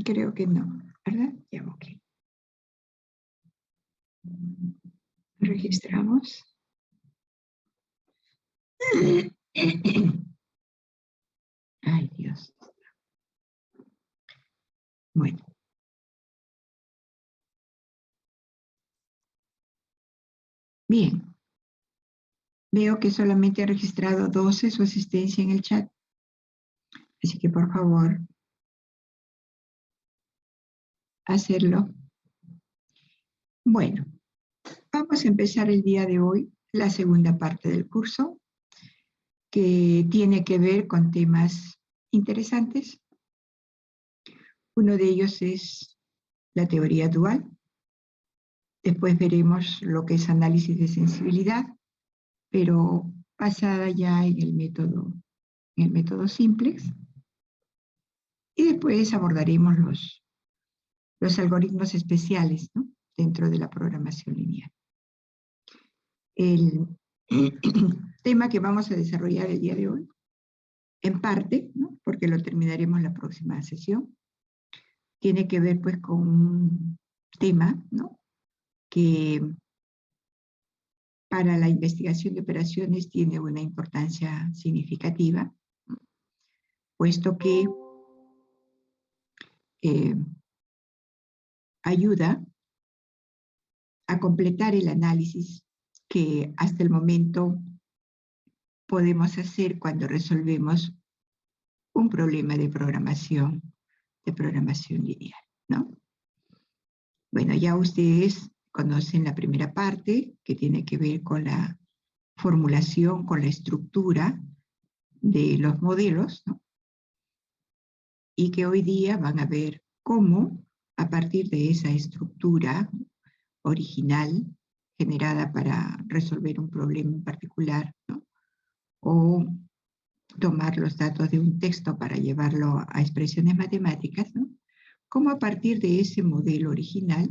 Creo que no, ¿verdad? Ya, ok. Registramos. Ay, Dios. Bueno. Bien. Veo que solamente ha registrado 12 su asistencia en el chat. Así que, por favor, hacerlo. Bueno, vamos a empezar el día de hoy la segunda parte del curso, que tiene que ver con temas interesantes. Uno de ellos es la teoría dual. Después veremos lo que es análisis de sensibilidad, pero basada ya en el método simplex. Y después abordaremos los algoritmos especiales, ¿no?, dentro de la programación lineal. El tema que vamos a desarrollar el día de hoy, en parte, ¿no?, porque lo terminaremos la próxima sesión, tiene que ver pues con un tema, ¿no?, que para la investigación de operaciones tiene una importancia significativa, puesto que ayuda a completar el análisis que hasta el momento podemos hacer cuando resolvemos un problema de programación lineal, ¿no? Bueno, ya ustedes conocen la primera parte, que tiene que ver con la formulación, con la estructura de los modelos, ¿no?, y que hoy día van a ver cómo, a partir de esa estructura original, generada para resolver un problema en particular, ¿no?, o tomar los datos de un texto para llevarlo a expresiones matemáticas, ¿no?, cómo a partir de ese modelo original,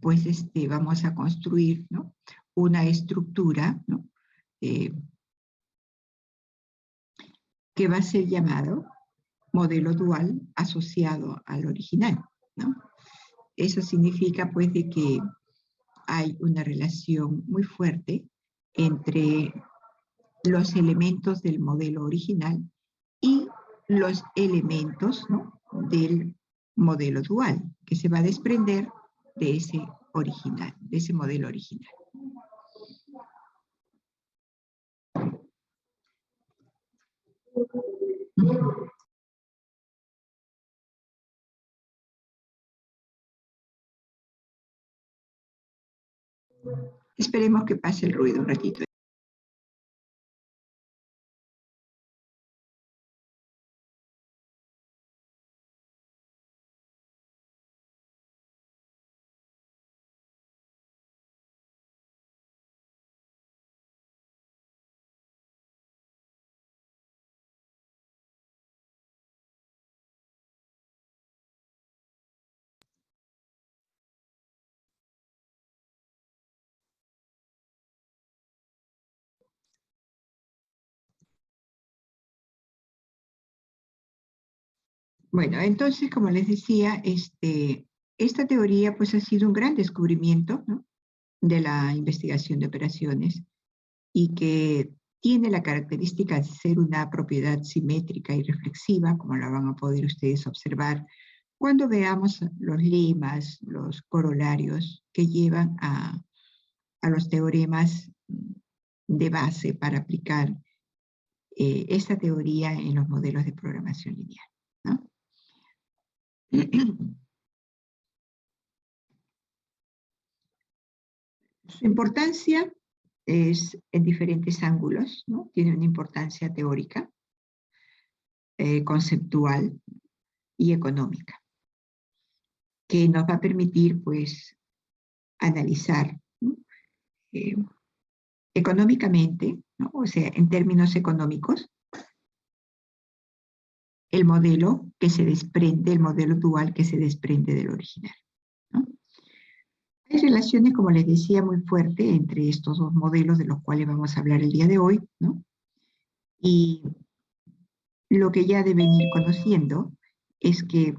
pues vamos a construir, ¿no?, una estructura, ¿no?, que va a ser llamado modelo dual asociado al original, ¿no? Eso significa pues de que hay una relación muy fuerte entre los elementos del modelo original y los elementos, ¿no?, del modelo dual, que se va a desprender de ese original, de ese modelo original. Esperemos que pase el ruido un ratito. Bueno, entonces, como les decía, esta teoría pues ha sido un gran descubrimiento, ¿no?, de la investigación de operaciones, y que tiene la característica de ser una propiedad simétrica y reflexiva, como la van a poder ustedes observar cuando veamos los lemas, los corolarios que llevan a los teoremas de base para aplicar esta teoría en los modelos de programación lineal, ¿no? Su importancia es en diferentes ángulos, ¿no? Tiene una importancia teórica, conceptual y económica, que nos va a permitir, pues, analizar, ¿no?, económicamente, ¿no?, o sea, en términos económicos, el modelo que se desprende, el modelo dual que se desprende del original, ¿no? Hay relaciones, como les decía, muy fuertes entre estos dos modelos de los cuales vamos a hablar el día de hoy, ¿no? Y lo que ya deben ir conociendo es que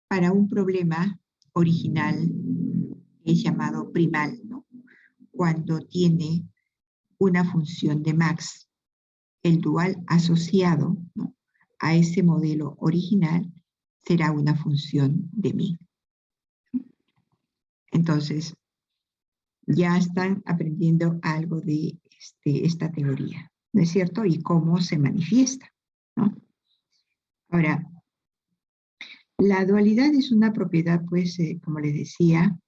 para un problema original es llamado primal, ¿no? Cuando tiene una función de Max, el dual asociado, ¿no?, a ese modelo original será una función de min. Entonces, ya están aprendiendo algo de esta teoría, ¿no es cierto? Y cómo se manifiesta, ¿no? Ahora, la dualidad es una propiedad, pues, como les decía,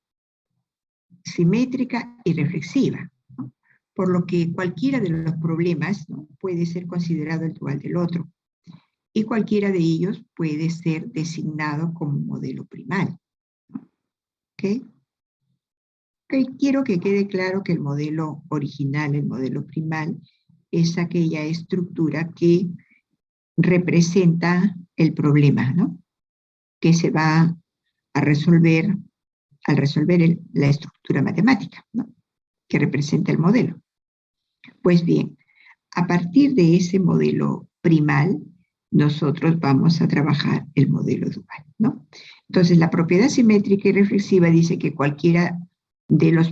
simétrica y reflexiva, ¿no? Por lo que cualquiera de los problemas, ¿no?, puede ser considerado el dual del otro, y cualquiera de ellos puede ser designado como modelo primal. ¿Ok? Ok, quiero que quede claro que el modelo original, el modelo primal, es aquella estructura que representa el problema, ¿no?, que se va a resolver al resolver la estructura matemática, ¿no?, que representa el modelo. Pues bien, a partir de ese modelo primal, nosotros vamos a trabajar el modelo dual, ¿no? Entonces, la propiedad simétrica y reflexiva dice que cualquiera de los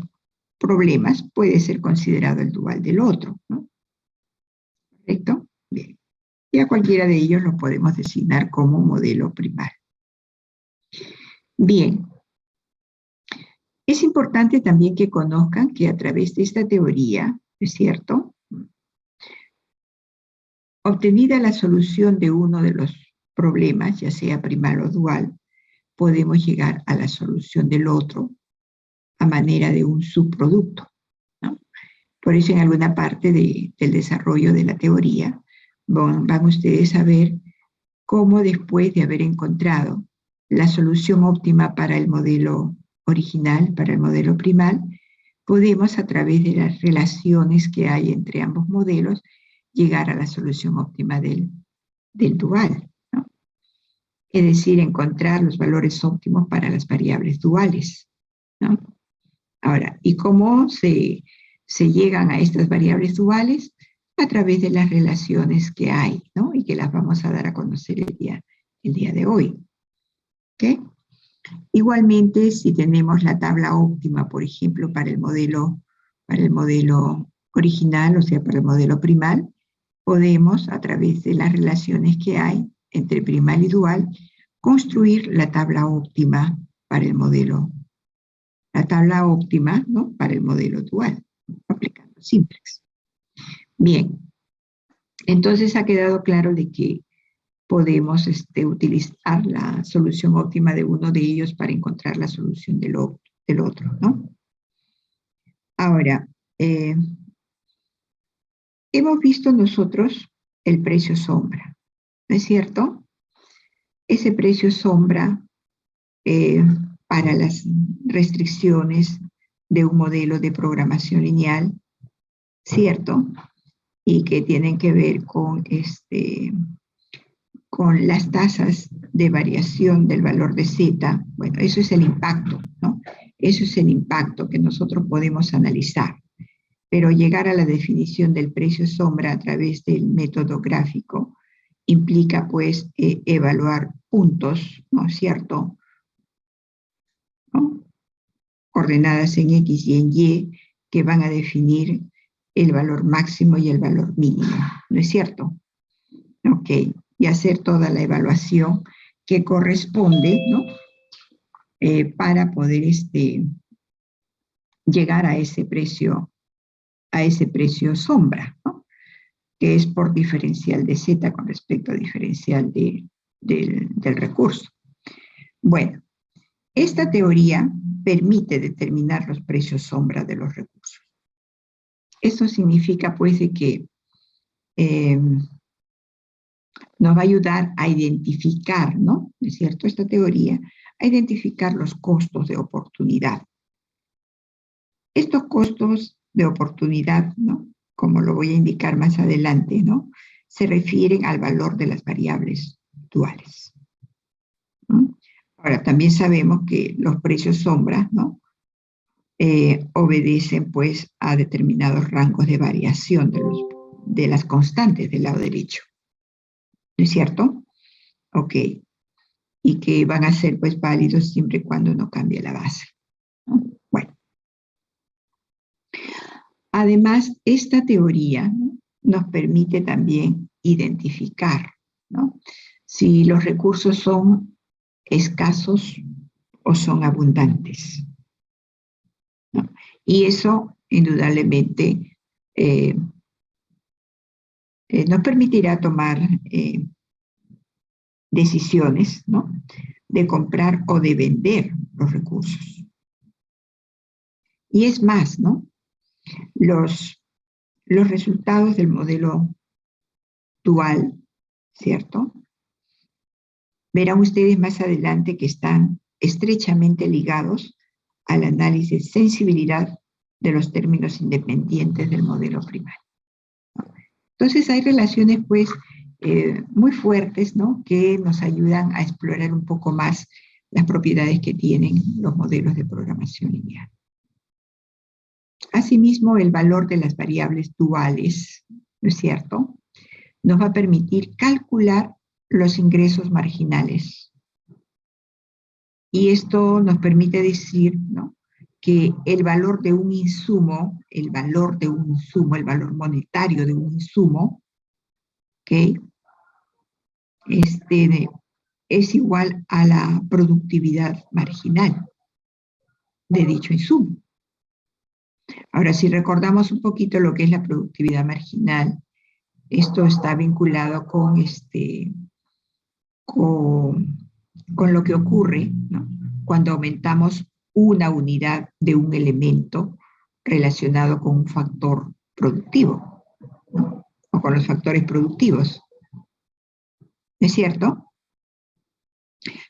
problemas puede ser considerado el dual del otro, ¿no? ¿Correcto? Bien. Y a cualquiera de ellos lo podemos designar como modelo primal. Bien. Es importante también que conozcan que a través de esta teoría, ¿es cierto?, obtenida la solución de uno de los problemas, ya sea primal o dual, podemos llegar a la solución del otro a manera de un subproducto, ¿no? Por eso en alguna parte del desarrollo de la teoría van ustedes a ver cómo después de haber encontrado la solución óptima para el modelo original, para el modelo primal, podemos a través de las relaciones que hay entre ambos modelos llegar a la solución óptima del dual, ¿no? Es decir, encontrar los valores óptimos para las variables duales, ¿no? Ahora, ¿y cómo se llegan a estas variables duales? A través de las relaciones que hay, ¿no?, y que las vamos a dar a conocer el día de hoy. ¿Ok? Igualmente, si tenemos la tabla óptima, por ejemplo, para el modelo original, o sea, para el modelo primal, podemos, a través de las relaciones que hay entre primal y dual, construir la tabla óptima para el modelo, ¿no?, para el modelo dual, aplicando simplex. Bien, entonces ha quedado claro de que podemos utilizar la solución óptima de uno de ellos para encontrar la solución del otro, ¿no? Ahora, hemos visto nosotros el precio sombra, ¿no es cierto? Ese precio sombra para las restricciones de un modelo de programación lineal, ¿cierto? Y que tienen que ver con las tasas de variación del valor de Z. Bueno, eso es el impacto, ¿no? Eso es el impacto que nosotros podemos analizar. Pero llegar a la definición del precio sombra a través del método gráfico implica, pues, evaluar puntos, ¿no es cierto?, ¿no?, coordenadas en X y en Y, que van a definir el valor máximo y el valor mínimo, ¿no es cierto? Ok, y hacer toda la evaluación que corresponde, ¿no?, para poder llegar a ese precio sombra, ¿no?, que es por diferencial de Z con respecto a diferencial del recurso. Bueno, esta teoría permite determinar los precios sombra de los recursos. Eso significa, pues, de que nos va a ayudar a identificar, ¿no?, ¿es cierto?, esta teoría, a identificar los costos de oportunidad. Estos costos de oportunidad, ¿no?, como lo voy a indicar más adelante, ¿no?, se refieren al valor de las variables duales, ¿no? Ahora, también sabemos que los precios sombra, ¿no?, obedecen, pues, a determinados rangos de variación de las constantes del lado derecho. ¿No es cierto? Ok. y que van a ser pues válidos siempre y cuando no cambie la base, ¿no? Bueno, además, esta teoría, ¿no?, nos permite también identificar, ¿no?, si los recursos son escasos o son abundantes, ¿no? Y eso, indudablemente, nos permitirá tomar decisiones, ¿no?, de comprar o de vender los recursos. Y es más, ¿no?, los resultados del modelo dual, ¿cierto?, verán ustedes más adelante que están estrechamente ligados al análisis de sensibilidad de los términos independientes del modelo primario. Entonces hay relaciones pues muy fuertes, ¿no?, que nos ayudan a explorar un poco más las propiedades que tienen los modelos de programación lineal. Asimismo, el valor de las variables duales, ¿no es cierto?, nos va a permitir calcular los ingresos marginales. Y esto nos permite decir, ¿no?, que el valor de un insumo, el valor monetario de un insumo, ¿ok?, es igual a la productividad marginal de dicho insumo. Ahora, si recordamos un poquito lo que es la productividad marginal, esto está vinculado con lo que ocurre, ¿no?, cuando aumentamos una unidad de un elemento relacionado con un factor productivo, ¿no?, o con los factores productivos. ¿Es cierto?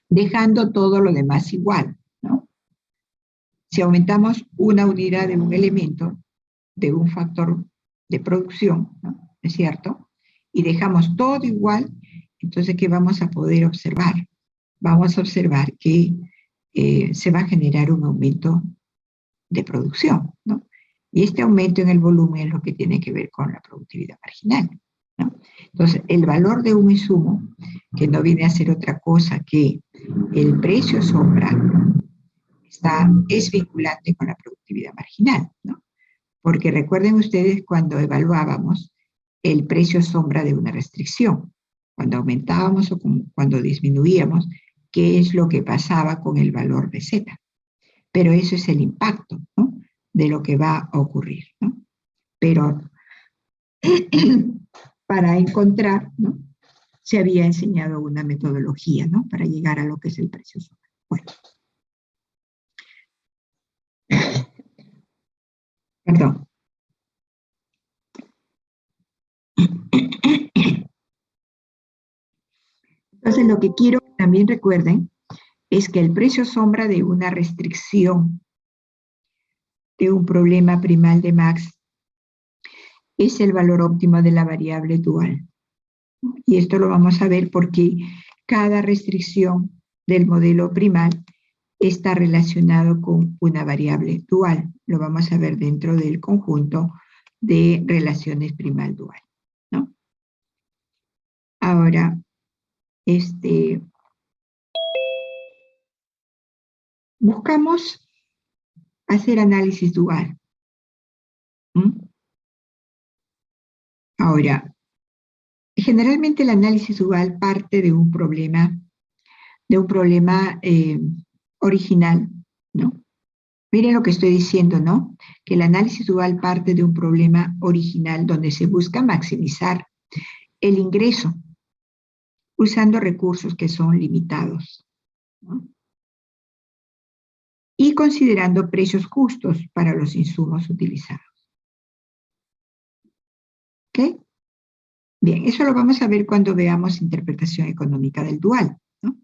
Dejando todo lo demás igual, ¿no? Si aumentamos una unidad de un elemento, de un factor de producción, ¿no?, ¿es cierto?, y dejamos todo igual, entonces, ¿qué vamos a poder observar? Vamos a observar que se va a generar un aumento de producción, ¿no? Y este aumento en el volumen es lo que tiene que ver con la productividad marginal, ¿no? Entonces, el valor de un insumo, que no viene a ser otra cosa que el precio sombra, es vinculante con la productividad marginal, ¿no? Porque recuerden ustedes cuando evaluábamos el precio sombra de una restricción, cuando aumentábamos o cuando disminuíamos, qué es lo que pasaba con el valor de Z. Pero eso es el impacto, ¿no?, de lo que va a ocurrir, ¿no? Pero para encontrar, ¿no?, se había enseñado una metodología, ¿no?, para llegar a lo que es el precio sombra. Bueno. Perdón. Entonces, lo que quiero que también recuerden es que el precio sombra de una restricción de un problema primal de Max es el valor óptimo de la variable dual. Y esto lo vamos a ver porque cada restricción del modelo primal está relacionado con una variable dual. Lo vamos a ver dentro del conjunto de relaciones primal dual, ¿no? Ahora, buscamos hacer análisis dual. Ahora, generalmente el análisis dual parte de un problema original, ¿no? Miren lo que estoy diciendo, ¿no? Que el análisis dual parte de un problema original donde se busca maximizar el ingreso usando recursos que son limitados, ¿no?, y considerando precios justos para los insumos utilizados. ¿Ok? Bien, eso lo vamos a ver cuando veamos interpretación económica del dual, ¿no?,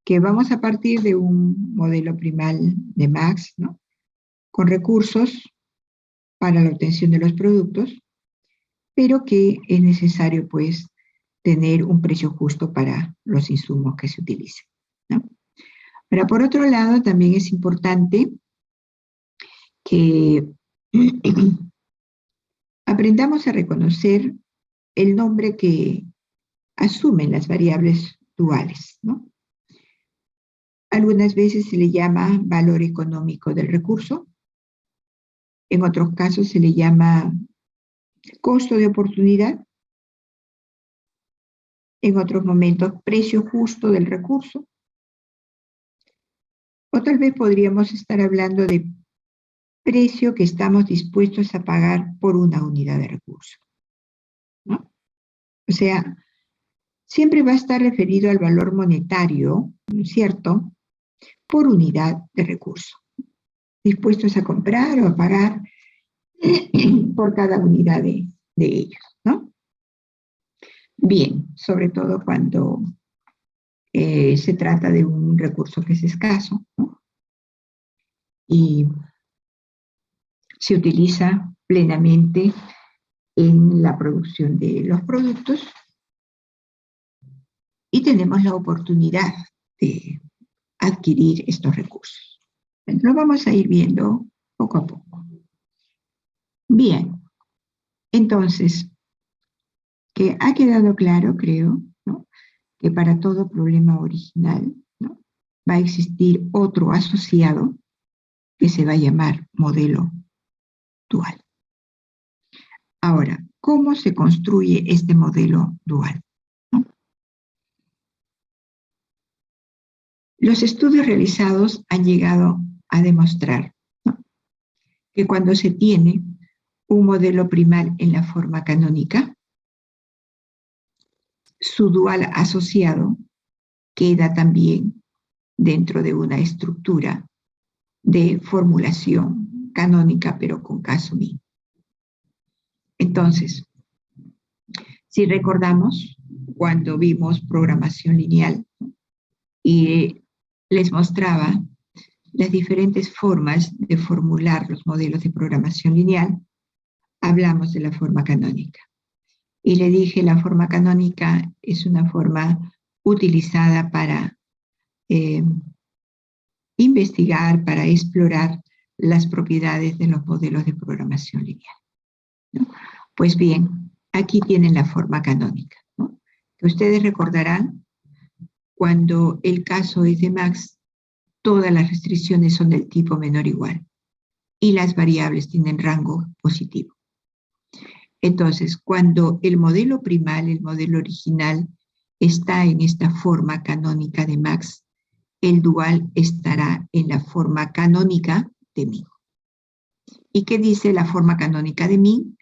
que vamos a partir de un modelo primal de Max, ¿no?, con recursos para la obtención de los productos, pero que es necesario, pues, tener un precio justo para los insumos que se utilicen, ¿no? Pero por otro lado, también es importante que aprendamos a reconocer el nombre que asumen las variables duales, ¿no? Algunas veces se le llama valor económico del recurso. En otros casos se le llama costo de oportunidad. En otros momentos, precio justo del recurso. O tal vez podríamos estar hablando de precio que estamos dispuestos a pagar por una unidad de recurso, ¿no? O sea, siempre va a estar referido al valor monetario, ¿no es cierto?, por unidad de recurso. Dispuestos a comprar o a pagar por cada unidad de ellos, ¿no? Bien, sobre todo cuando se trata de un recurso que es escaso, ¿no? Y se utiliza plenamente en la producción de los productos y tenemos la oportunidad de adquirir estos recursos. Lo vamos a ir viendo poco a poco. Bien, entonces, que ha quedado claro, creo, ¿no?, que para todo problema original, ¿no?, va a existir otro asociado que se va a llamar modelo dual. Ahora, ¿cómo se construye este modelo dual? ¿No? Los estudios realizados han llegado a demostrar, ¿no?, que cuando se tiene un modelo primal en la forma canónica, su dual asociado queda también dentro de una estructura de formulación canónica, pero con caso min. Entonces, si recordamos, cuando vimos programación lineal y les mostraba las diferentes formas de formular los modelos de programación lineal, hablamos de la forma canónica. Y le dije, la forma canónica es una forma utilizada para investigar, para explorar las propiedades de los modelos de programación lineal, ¿no? Pues bien, aquí tienen la forma canónica, ¿no?, que ustedes recordarán, cuando el caso es de Max, todas las restricciones son del tipo menor o igual y las variables tienen rango positivo. Entonces, cuando el modelo primal, el modelo original, está en esta forma canónica de Max, el dual estará en la forma canónica de min. ¿Y qué dice la forma canónica de min?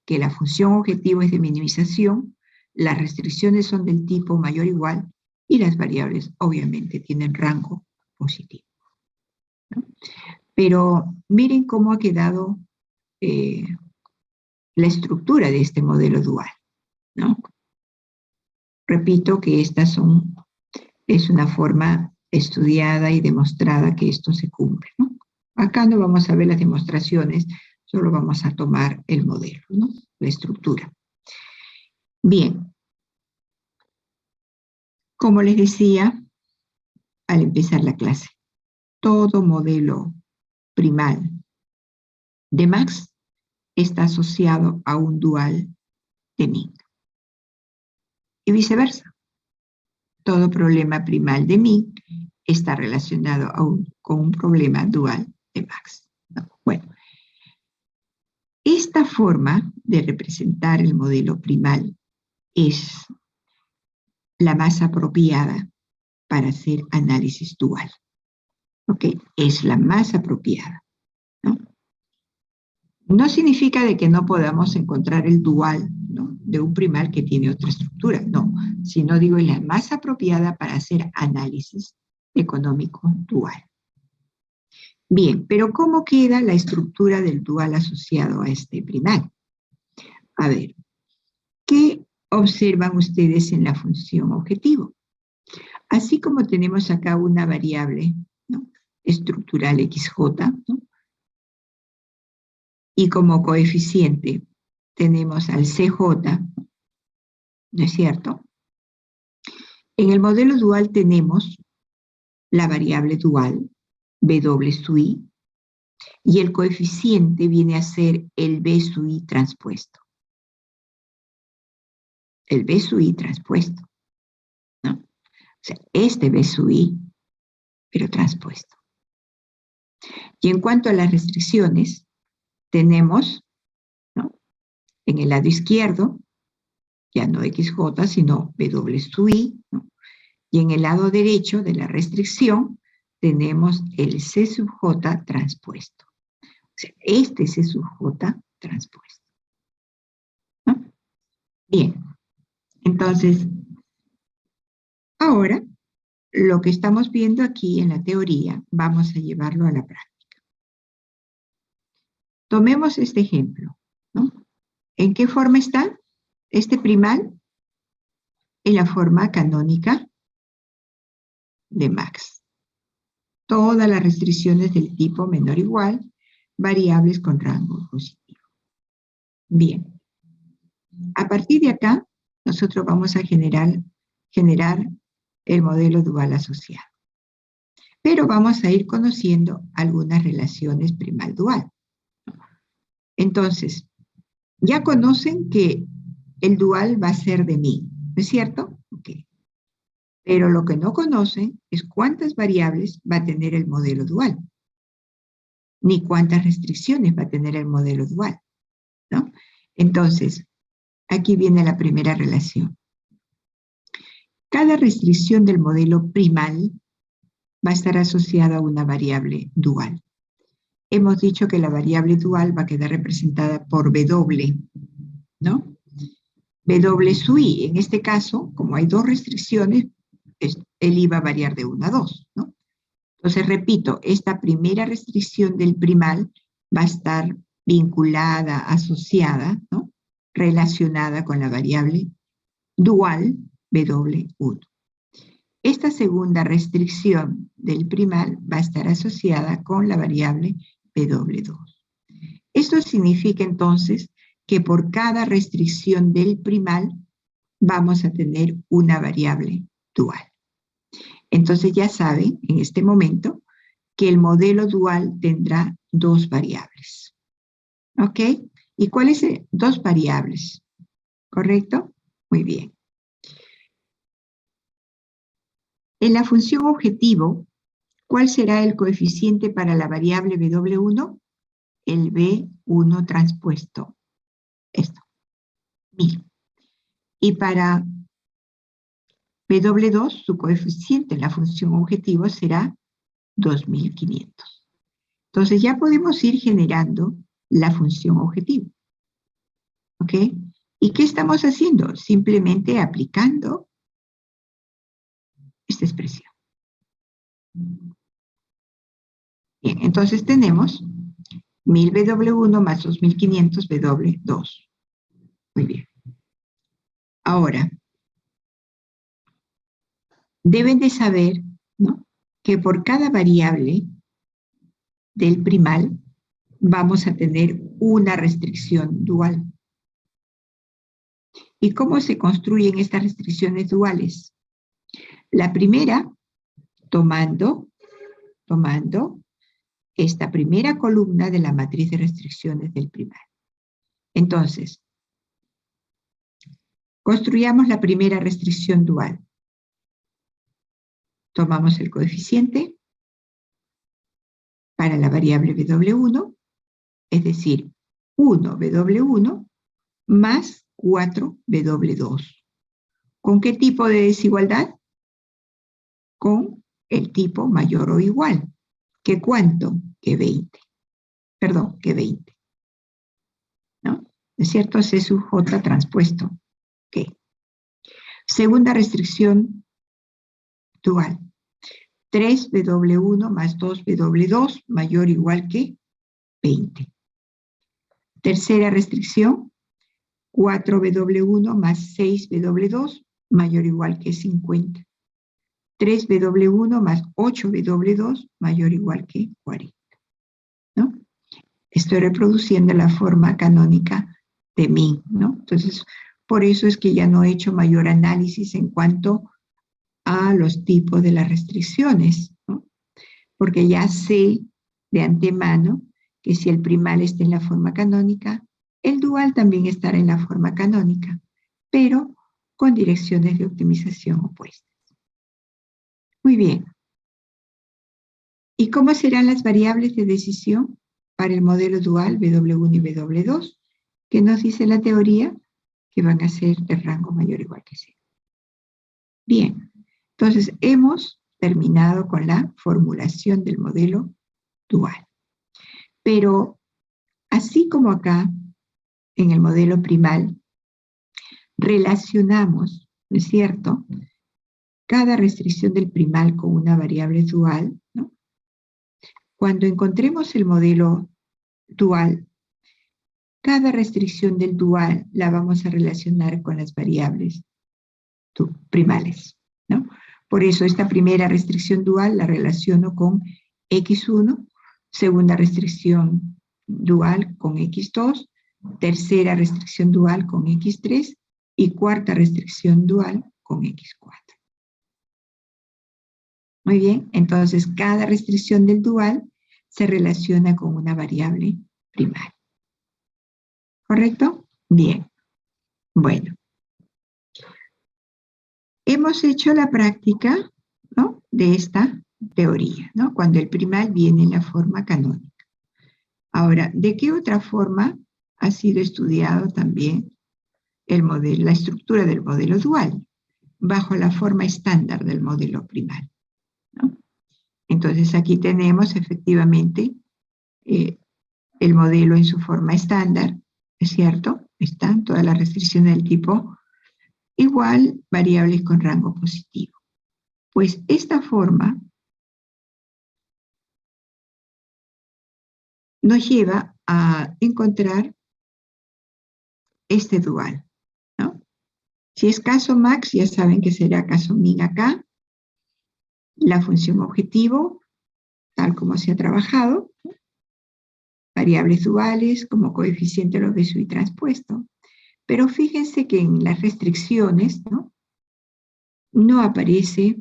Que la función objetivo es de minimización, las restricciones son del tipo mayor o igual y las variables obviamente tienen rango positivo, ¿no? Pero miren cómo ha quedado la estructura de este modelo dual, ¿no? Repito que es una forma estudiada y demostrada que esto se cumple, ¿no? Acá no vamos a ver las demostraciones, solo vamos a tomar el modelo, ¿no?, la estructura. Bien, como les decía al empezar la clase, todo modelo primal de Max está asociado a un dual de min. Y viceversa. Todo problema primal de min está relacionado con un problema dual de Max, ¿no? Bueno, esta forma de representar el modelo primal es la más apropiada para hacer análisis dual. ¿Ok? Es la más apropiada, ¿no? No significa de que no podamos encontrar el dual, ¿no?, de un primal que tiene otra estructura, no, sino digo, es la más apropiada para hacer análisis económico dual. Bien, pero ¿cómo queda la estructura del dual asociado a este primal? A ver, ¿qué observan ustedes en la función objetivo? Así como tenemos acá una variable, ¿no?, estructural XJ, ¿no?, y como coeficiente tenemos al CJ, ¿no es cierto? En el modelo dual tenemos la variable dual, W sub I, y el coeficiente viene a ser el B sub I transpuesto. El B sub I transpuesto, ¿no? O sea, este B sub I pero transpuesto. Y en cuanto a las restricciones, tenemos, ¿no?, en el lado izquierdo, ya no XJ, sino W sub I, ¿no?, y en el lado derecho de la restricción tenemos el C sub J transpuesto. O sea, este C sub J transpuesto, ¿no? Bien, entonces, ahora, lo que estamos viendo aquí en la teoría, vamos a llevarlo a la práctica. Tomemos este ejemplo, ¿no? ¿En qué forma está este primal? En la forma canónica de Max. Todas las restricciones del tipo menor o igual, variables con rango positivo. Bien. A partir de acá, nosotros vamos a generar el modelo dual asociado. Pero vamos a ir conociendo algunas relaciones primal-dual. Entonces, ya conocen que el dual va a ser de mí, ¿no es cierto? Ok. Pero lo que no conocen es cuántas variables va a tener el modelo dual, ni cuántas restricciones va a tener el modelo dual, ¿no? Entonces, aquí viene la primera relación. Cada restricción del modelo primal va a estar asociada a una variable dual. Hemos dicho que la variable dual va a quedar representada por W, ¿no? W sub I, en este caso, como hay dos restricciones, el I va a variar de 1 a 2, ¿no? Entonces, repito, esta primera restricción del primal va a estar vinculada, asociada, ¿no?, relacionada con la variable dual W1. Esta segunda restricción del primal va a estar asociada con la variable W2. Esto significa entonces que por cada restricción del primal vamos a tener una variable dual. Entonces ya saben en este momento que el modelo dual tendrá dos variables. ¿Ok? ¿Y cuáles son? Dos variables. ¿Correcto? Muy bien. En la función objetivo, ¿cuál será el coeficiente para la variable W1? El B1 transpuesto. Esto. 1000. Y para W2, su coeficiente en la función objetivo será 2500. Entonces ya podemos ir generando la función objetivo. ¿Ok? ¿Y qué estamos haciendo? Simplemente aplicando esta expresión. Bien, entonces tenemos 1000 W1 más 2500 W2. Muy bien. Ahora, deben de saber, ¿no?, que por cada variable del primal vamos a tener una restricción dual. ¿Y cómo se construyen estas restricciones duales? La primera, tomando esta primera columna de la matriz de restricciones del primal. Entonces, construyamos la primera restricción dual. Tomamos el coeficiente para la variable W1, es decir, 1W1 más 4W2. ¿Con qué tipo de desigualdad? Con el tipo mayor o igual. ¿Que cuánto? Que 20. Perdón, que 20. ¿No? ¿Es cierto? C sub J transpuesto. Ok. Segunda restricción dual. 3W1 más 2W2 mayor o igual que 20. Tercera restricción. 4W1 más 6W2 mayor o igual que 50. 3W1 más 8W2 mayor o igual que 40. ¿No? Estoy reproduciendo la forma canónica de Min, ¿no? Entonces, por eso es que ya no he hecho mayor análisis en cuanto a los tipos de las restricciones, ¿no? Porque ya sé de antemano que si el primal está en la forma canónica, el dual también estará en la forma canónica, pero con direcciones de optimización opuestas. Muy bien. ¿Y cómo serán las variables de decisión para el modelo dual W1 y W2? ¿Qué nos dice la teoría? Que van a ser de rango mayor o igual que 0. Bien, entonces hemos terminado con la formulación del modelo dual. Pero así como acá, en el modelo primal, relacionamos, ¿no es cierto?, cada restricción del primal con una variable dual, ¿no? Cuando encontremos el modelo dual, cada restricción del dual la vamos a relacionar con las variables primales, ¿no? Por eso esta primera restricción dual la relaciono con X1, segunda restricción dual con X2, tercera restricción dual con X3 y cuarta restricción dual con X4. Muy bien, entonces cada restricción del dual se relaciona con una variable primaria. ¿Correcto? Bien. Bueno. Hemos hecho la práctica, ¿no?, de esta teoría, ¿no?, cuando el primal viene en la forma canónica. Ahora, ¿de qué otra forma ha sido estudiado también el modelo, la estructura del modelo dual? Bajo la forma estándar del modelo primal, ¿no? Entonces aquí tenemos efectivamente el modelo en su forma estándar, ¿es cierto? Están todas las restricciones del tipo igual, variables con rango positivo. Pues esta forma nos lleva a encontrar este dual, ¿no? Si es caso max, ya saben que será caso min acá. La función objetivo, tal como se ha trabajado, ¿no?, variables duales como coeficiente lo y transpuesto. Pero fíjense que en las restricciones, ¿no?, no aparece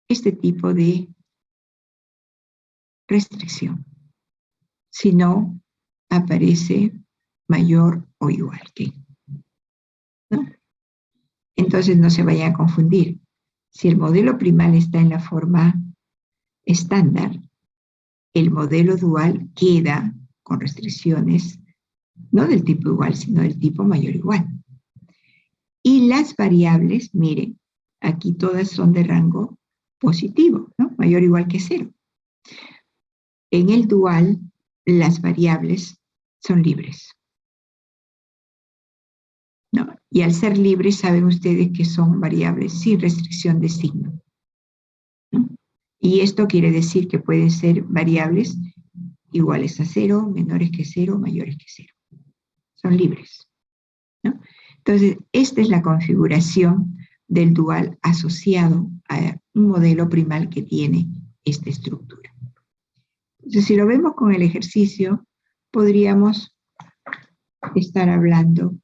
este tipo de restricción, sino aparece mayor o igual que, ¿no? Entonces no se vayan a confundir. Si el modelo primal está en la forma estándar, el modelo dual queda con restricciones no del tipo igual, sino del tipo mayor o igual. Y las variables, miren, aquí todas son de rango positivo, ¿no?, mayor o igual que 0. En el dual, las variables son libres, ¿no? Y al ser libres, saben ustedes que son variables sin restricción de signo, ¿no? Y esto quiere decir que pueden ser variables iguales a 0, menores que 0, mayores que 0. Son libres, ¿no? Entonces, esta es la configuración del dual asociado a un modelo primal que tiene esta estructura. Entonces, si lo vemos con el ejercicio, podríamos estar hablando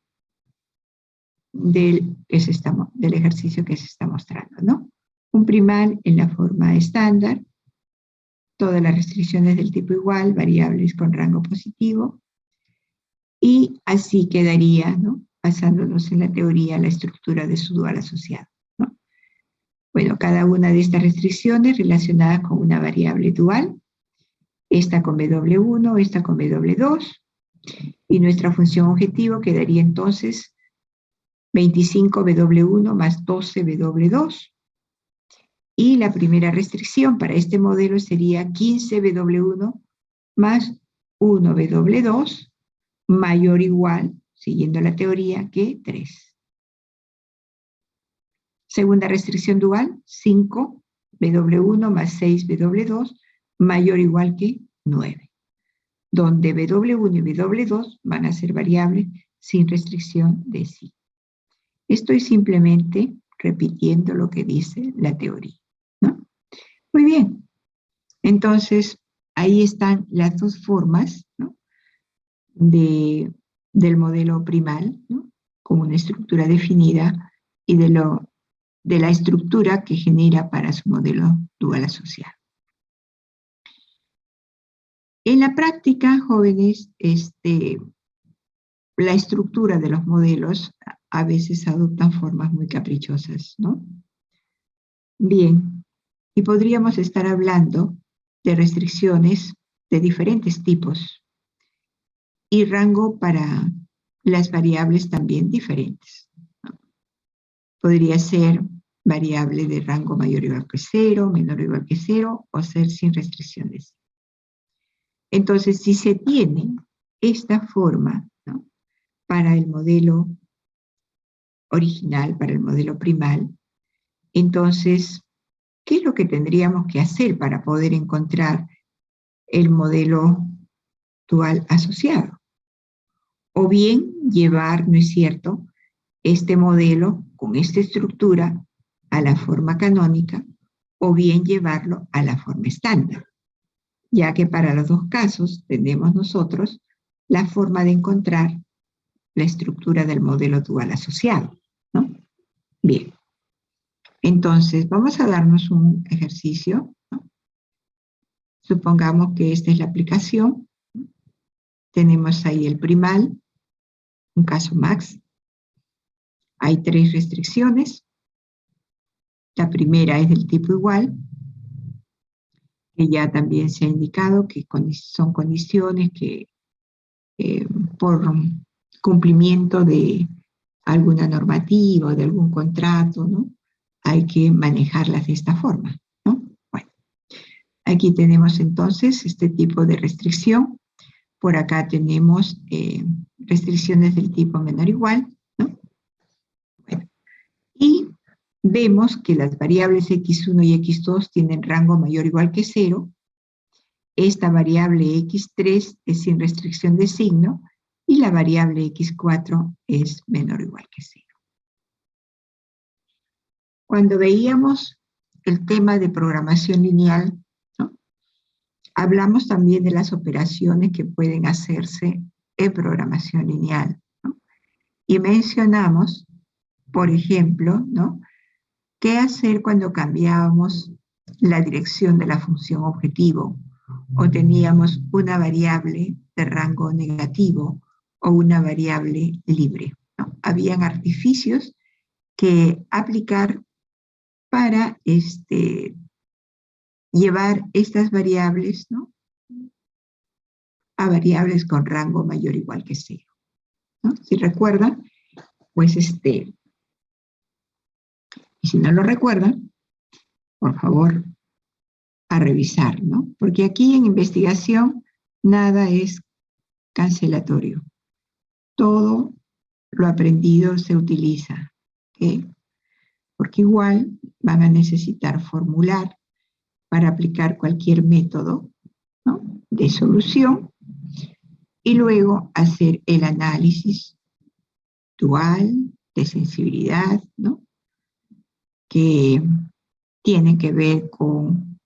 del ejercicio que se está mostrando, ¿no? Un primal en la forma estándar, todas las restricciones del tipo igual, variables con rango positivo, y así quedaría, ¿no?, basándonos en la teoría, la estructura de su dual asociado, ¿no? Bueno, cada una de estas restricciones relacionadas con una variable dual, esta con W1, esta con W2, y nuestra función objetivo quedaría entonces 25W1 más 12W2, y la primera restricción para este modelo sería 15W1 más 1W2 mayor o igual, siguiendo la teoría, que 3. Segunda restricción dual, 5W1 más 6W2 mayor o igual que 9, donde W1 y W2 van a ser variables sin restricción de sí. Estoy simplemente repitiendo lo que dice la teoría, ¿no? Muy bien. Entonces, ahí están las dos formas, ¿no?, del modelo primal, ¿no?, con una estructura definida, y de la estructura que genera para su modelo dual asociado. En la práctica, jóvenes, la estructura de los modelos a veces adoptan formas muy caprichosas, ¿no? Bien, y podríamos estar hablando de restricciones de diferentes tipos y rango para las variables también diferentes, ¿no? Podría ser variable de rango mayor o igual que 0, menor o igual que 0, o ser sin restricciones. Entonces, si se tiene esta forma, ¿no?, para el modelo original, para el modelo primal, entonces, ¿qué es lo que tendríamos que hacer para poder encontrar el modelo dual asociado? O bien llevar, ¿no es cierto?, este modelo con esta estructura a la forma canónica, o bien llevarlo a la forma estándar, ya que para los dos casos tenemos nosotros la forma de encontrar la estructura del modelo dual asociado, ¿no? Bien, entonces vamos a darnos un ejercicio, ¿no? Supongamos que esta es la aplicación. Tenemos ahí el primal, un caso max. Hay 3 restricciones. La primera es del tipo igual, que ya también se ha indicado que son condiciones que por cumplimiento de alguna normativa o de algún contrato, ¿no?, hay que manejarlas de esta forma, ¿no? Bueno, aquí tenemos entonces este tipo de restricción. Por acá tenemos restricciones del tipo menor o igual, ¿no? Bueno, y vemos que las variables x1 y x2 tienen rango mayor o igual que 0. Esta variable x3 es sin restricción de signo y la variable x4 es menor o igual que 0. Cuando veíamos el tema de programación lineal, ¿no?, hablamos también de las operaciones que pueden hacerse en programación lineal, ¿no? Y mencionamos, por ejemplo, ¿no?, qué hacer cuando cambiábamos la dirección de la función objetivo, o teníamos una variable de rango negativo o una variable libre, ¿no? Habían artificios que aplicar para llevar estas variables, ¿no?, a variables con rango mayor o igual que 0, ¿no? Si recuerdan, pues y si no lo recuerdan, por favor, a revisar, ¿no? Porque aquí en investigación nada es cancelatorio. Todo lo aprendido se utiliza, ¿ok? Porque igual van a necesitar formular para aplicar cualquier método, ¿no?, de solución, y luego hacer el análisis dual, de sensibilidad, ¿no?, que tiene que ver con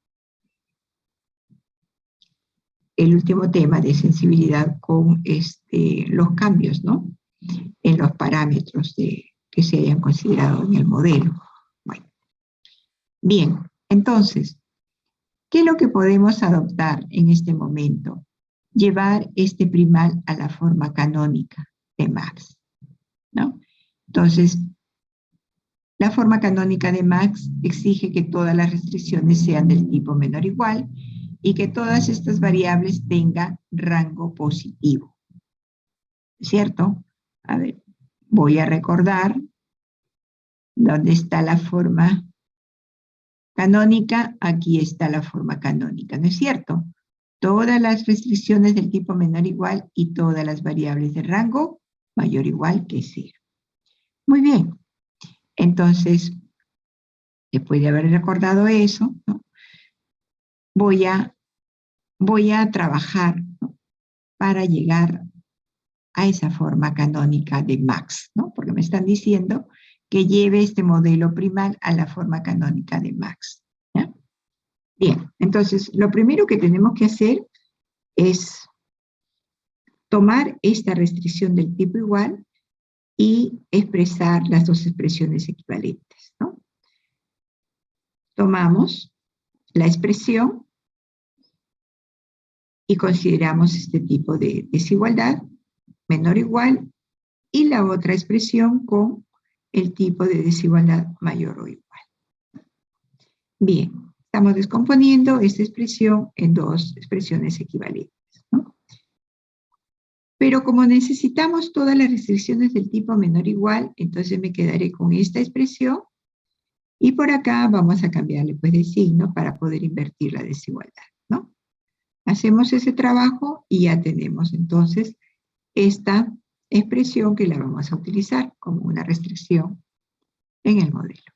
el último tema de sensibilidad con los cambios, ¿no?, en los parámetros que se hayan considerado en el modelo. Bueno, bien, entonces, ¿qué es lo que podemos adoptar en este momento? Llevar este primal a la forma canónica de Max, ¿no? Entonces, la forma canónica de Max exige que todas las restricciones sean del tipo menor o igual y que todas estas variables tengan rango positivo, ¿cierto? A ver, voy a recordar dónde está la forma canónica. Aquí está la forma canónica, ¿no es cierto? Todas las restricciones del tipo menor o igual y todas las variables de rango mayor o igual que 0. Muy bien. Entonces, después de haber recordado eso, ¿no?, voy a trabajar, ¿no?, para llegar a esa forma canónica de Max, ¿no? Porque me están diciendo que lleve este modelo primal a la forma canónica de Max, ¿ya? Bien, entonces, lo primero que tenemos que hacer es tomar esta restricción del tipo igual y expresar las dos expresiones equivalentes, ¿no? Tomamos la expresión y consideramos este tipo de desigualdad, menor o igual, y la otra expresión con el tipo de desigualdad mayor o igual. Bien, Estamos descomponiendo esta expresión en dos expresiones equivalentes, ¿no? Pero como necesitamos todas las restricciones del tipo menor o igual, entonces me quedaré con esta expresión y por acá vamos a cambiarle pues de signo para poder invertir la desigualdad, ¿no? Hacemos ese trabajo y ya tenemos entonces esta expresión que la vamos a utilizar como una restricción en el modelo.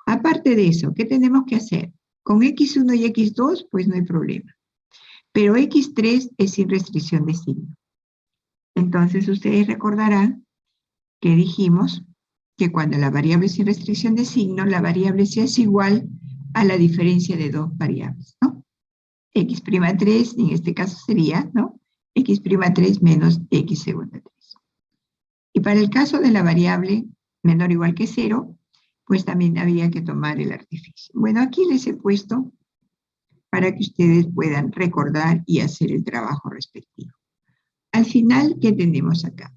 Aparte de eso, ¿qué tenemos que hacer? Con X1 y X2, pues no hay problema. Pero X3 es sin restricción de signo. Entonces ustedes recordarán que dijimos que cuando la variable es sin restricción de signo, la variable se es igual a la diferencia de dos variables, ¿no? X'3, en este caso sería, ¿no? X'3 menos X segunda 3. Y para el caso de la variable menor o igual que 0, pues también había que tomar el artificio. Bueno, aquí les he puesto para que ustedes puedan recordar y hacer el trabajo respectivo. Al final, ¿qué tenemos acá?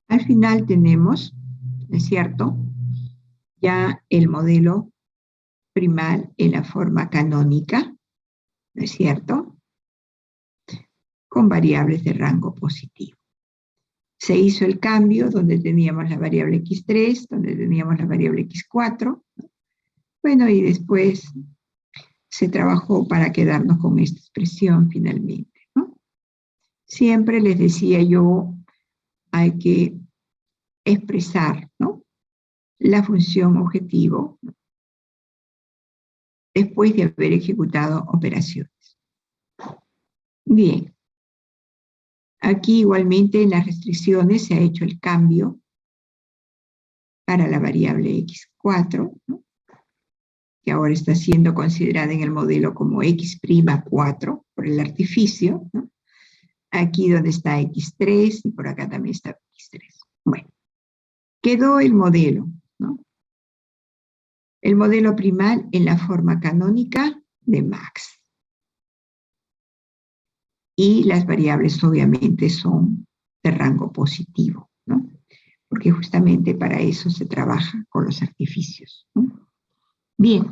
Al final tenemos, ¿no es cierto?, ya el modelo primal en la forma canónica, ¿no es cierto?, con variables de rango positivo. Se hizo el cambio donde teníamos la variable x3, donde teníamos la variable x4. Bueno, y después se trabajó para quedarnos con esta expresión finalmente, ¿no? Siempre les decía yo, hay que expresar, ¿no?, la función objetivo, ¿no?, después de haber ejecutado operaciones. Bien. Aquí igualmente en las restricciones se ha hecho el cambio para la variable x4, ¿no?, que ahora está siendo considerada en el modelo como x'4 por el artificio, ¿no? Aquí donde está x3 y por acá también está x3. Bueno, quedó el modelo, ¿no?, el modelo primal en la forma canónica de Max. Y las variables obviamente son de rango positivo, ¿no?, porque justamente para eso se trabaja con los artificios, ¿no? Bien,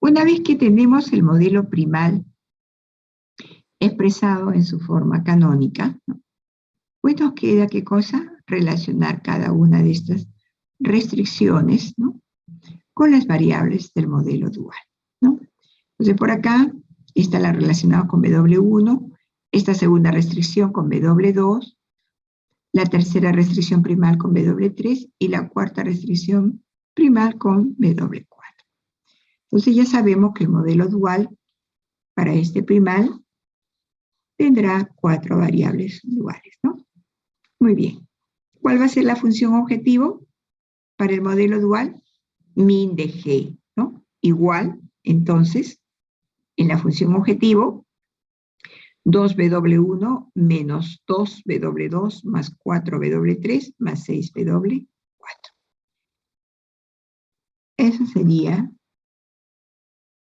una vez que tenemos el modelo primal expresado en su forma canónica, ¿no?, pues nos queda, ¿qué cosa? Relacionar cada una de estas restricciones, ¿no?, con las variables del modelo dual, ¿no? Entonces por acá está la relacionada con W1, esta segunda restricción con W2, la tercera restricción primal con W3 y la cuarta restricción primal con W4. Entonces ya sabemos que el modelo dual para este primal tendrá 4 variables duales, ¿no? Muy bien. ¿Cuál va a ser la función objetivo para el modelo dual? Min de G, ¿no? Igual, entonces, en la función objetivo, 2W1 menos 2W2 más 4W3 más 6W4. Eso sería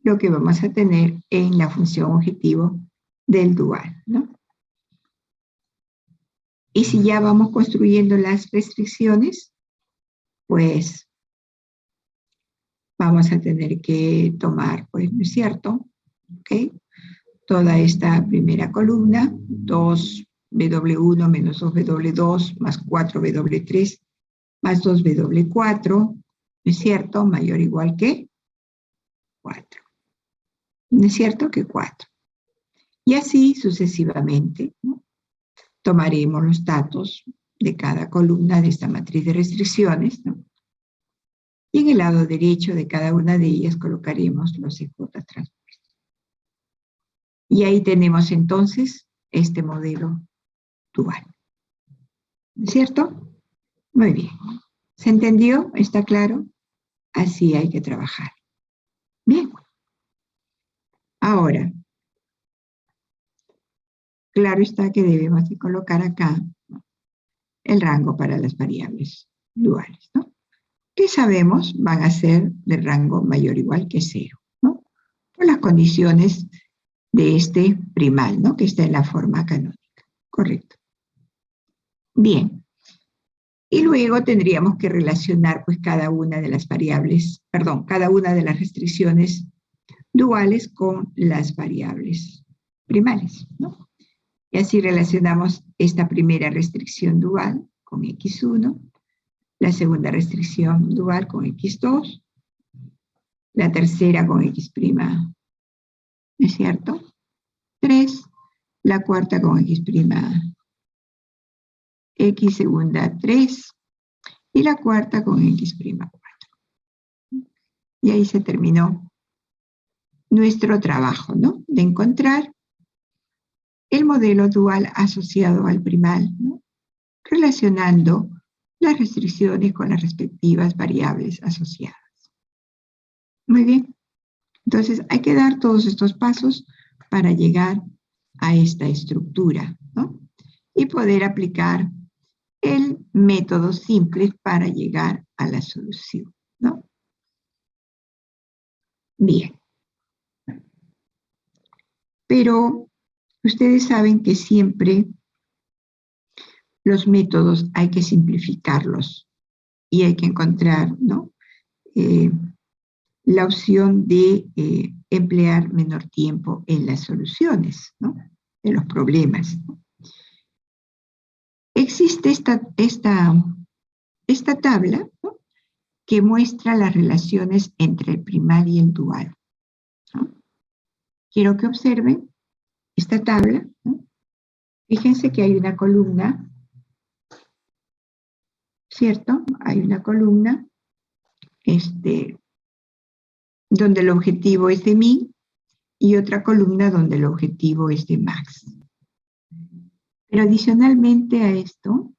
lo que vamos a tener en la función objetivo del dual, ¿no? Y si ya vamos construyendo las restricciones, pues vamos a tener que tomar, pues, ¿no es cierto?, ¿ok?, toda esta primera columna, 2W1 menos 2W2 más 4W3 más 2W4, ¿no es cierto?, mayor o igual que 4. ¿No es cierto? Que 4. Y así sucesivamente, ¿no? Tomaremos los datos de cada columna de esta matriz de restricciones, ¿no?, y en el lado derecho de cada una de ellas colocaremos los EJ transpuestos. Y ahí tenemos entonces este modelo dual. ¿No es cierto? Muy bien. ¿Se entendió? ¿Está claro? Así hay que trabajar. Bien. Ahora, claro está que debemos de colocar acá, ¿no?, el rango para las variables duales, ¿no?, que sabemos van a ser de rango mayor o igual que 0, ¿no?, por las condiciones de este primal, ¿no?, que está en la forma canónica. Correcto. Bien. Y luego tendríamos que relacionar pues cada una de las variables, perdón, cada una de las restricciones duales con las variables primales, ¿no? Y así relacionamos esta primera restricción dual con x1, la segunda restricción dual con x2, la tercera con x', ¿no es cierto? 3, la cuarta con x', x segunda 3, y la cuarta con x', 4. Y ahí se terminó nuestro trabajo, ¿no? De encontrar el modelo dual asociado al primal, ¿no? Relacionando las restricciones con las respectivas variables asociadas. Muy bien. Entonces, hay que dar todos estos pasos para llegar a esta estructura, ¿no? Y poder aplicar el método simple para llegar a la solución, ¿no? Bien. Pero ustedes saben que siempre los métodos hay que simplificarlos y hay que encontrar, ¿no? La opción de emplear menor tiempo en las soluciones, ¿no? De los problemas, ¿no? Existe esta tabla, ¿no? Que muestra las relaciones entre el primal y el dual, ¿no? Quiero que observen esta tabla, ¿no? Fíjense que hay una columna, ¿cierto? Hay una columna donde el objetivo es de min y otra columna donde el objetivo es de max. Pero adicionalmente a esto,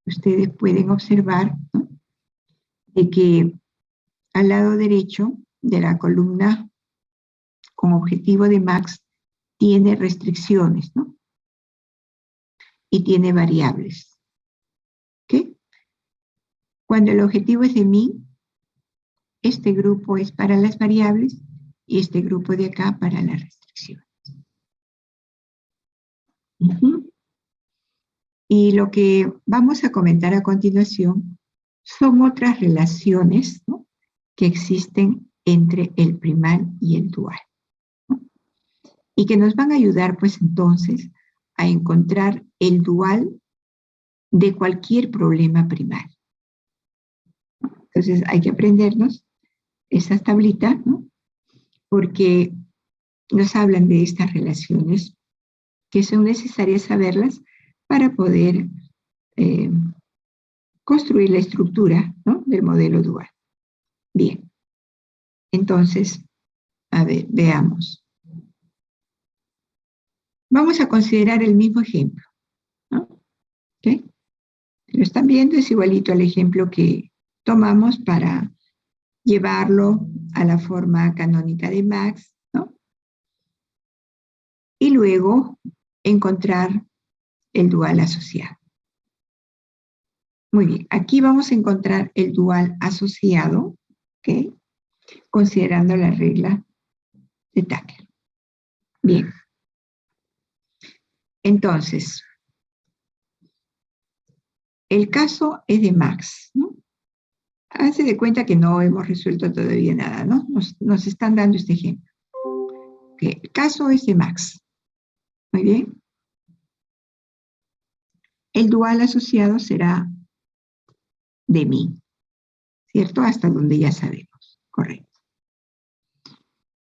ustedes pueden observar, ¿no? De que al lado derecho de la columna con objetivo de max tiene restricciones, ¿no? Y tiene variables. ¿Ok? Cuando el objetivo es de min, este grupo es para las variables y este grupo de acá para las restricciones. Y lo que vamos a comentar a continuación son otras relaciones, ¿no? Que existen entre el primal y el dual, ¿no? Y que nos van a ayudar, pues entonces, a encontrar el dual de cualquier problema primal. Entonces hay que aprendernos esas tablitas, ¿no? Porque nos hablan de estas relaciones que son necesarias saberlas para poder construir la estructura, ¿no? Del modelo dual. Bien, entonces, a ver, veamos. Vamos a considerar el mismo ejemplo, ¿no? ¿Ok? Lo están viendo, es igualito al ejemplo que tomamos para llevarlo a la forma canónica de Max, ¿no? Y luego encontrar el dual asociado. Muy bien, aquí vamos a encontrar el dual asociado, ¿ok? Considerando la regla de Tucker. Bien. Entonces, el caso es de Max, ¿no? Háganse de cuenta que no hemos resuelto todavía nada, ¿no? Nos están dando este ejemplo. Okay. El caso es de Max. Muy bien. El dual asociado será de min, ¿cierto? Hasta donde ya sabemos. Correcto.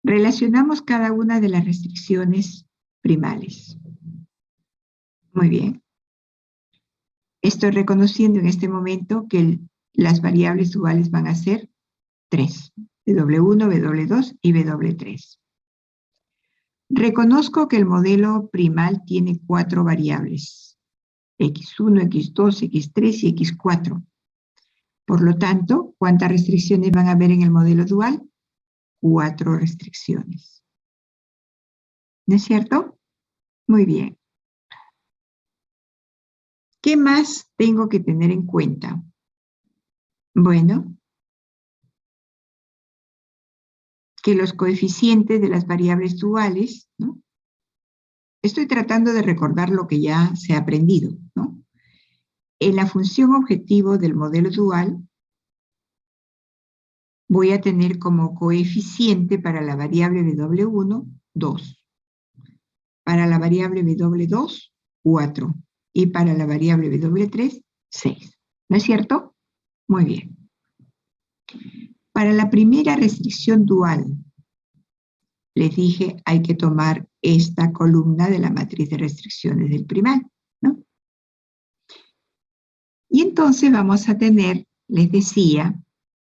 Relacionamos cada una de las restricciones primales. Muy bien. Estoy reconociendo en este momento que las variables duales van a ser 3. W1, W2 y W3. Reconozco que el modelo primal tiene 4 variables. X1, X2, X3 y X4. Por lo tanto, ¿cuántas restricciones van a haber en el modelo dual? 4 restricciones. ¿No es cierto? Muy bien. ¿Qué más tengo que tener en cuenta? Bueno, que los coeficientes de las variables duales, ¿no? Estoy tratando de recordar lo que ya se ha aprendido, ¿no? En la función objetivo del modelo dual, voy a tener como coeficiente para la variable W1, 2. Para la variable W2, 4. Y para la variable W3, 6. ¿No es cierto? Muy bien. Para la primera restricción dual, les dije, hay que tomar esta columna de la matriz de restricciones del primal, ¿no? Y entonces vamos a tener, les decía,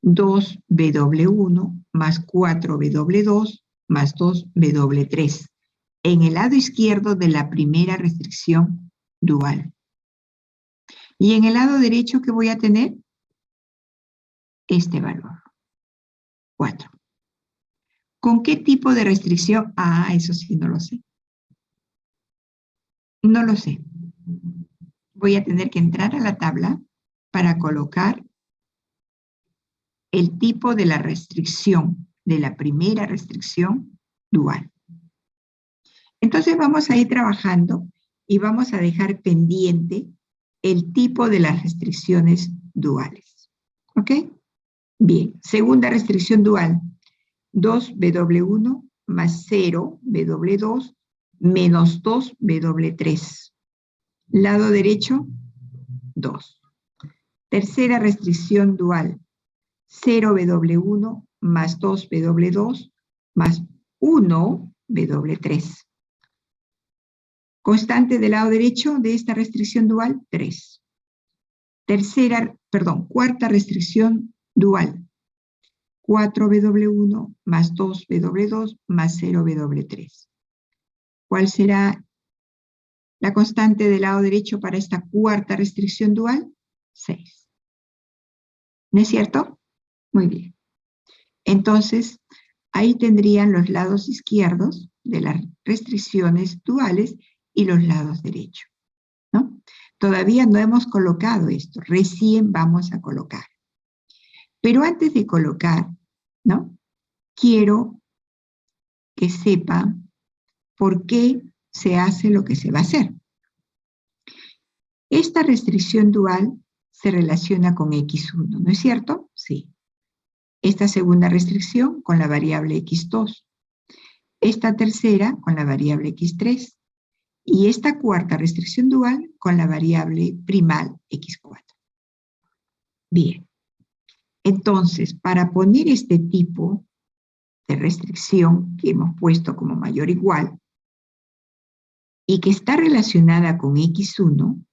2W1 más 4W2 más 2W3 en el lado izquierdo de la primera restricción dual. Y en el lado derecho, ¿qué voy a tener? Este valor, 4. ¿Con qué tipo de restricción? Ah, eso sí, no lo sé. No lo sé. Voy a tener que entrar a la tabla para colocar el tipo de la restricción, de la primera restricción dual. Entonces vamos a ir trabajando y vamos a dejar pendiente el tipo de las restricciones duales. ¿Ok? Bien, segunda restricción dual, 2W1 más 0W2 menos 2W3. Lado derecho, 2. Tercera restricción dual, 0W1 más 2W2 más 1W3. Constante del lado derecho de esta restricción dual, 3. Cuarta restricción dual, 4W1 más 2W2 más 0W3. ¿Cuál será la constante del lado derecho para esta cuarta restricción dual? 6. ¿No es cierto? Muy bien. Entonces, ahí tendrían los lados izquierdos de las restricciones duales y los lados derechos, ¿no? Todavía no hemos colocado esto, recién vamos a colocar. Pero antes de colocar, ¿no? Quiero que sepan por qué se hace lo que se va a hacer. Esta restricción dual se relaciona con X1, ¿no es cierto? Sí. Esta segunda restricción con la variable X2. Esta tercera con la variable X3. Y esta cuarta restricción dual con la variable primal X4. Bien. Entonces, para poner este tipo de restricción que hemos puesto como mayor o igual y que está relacionada con X1,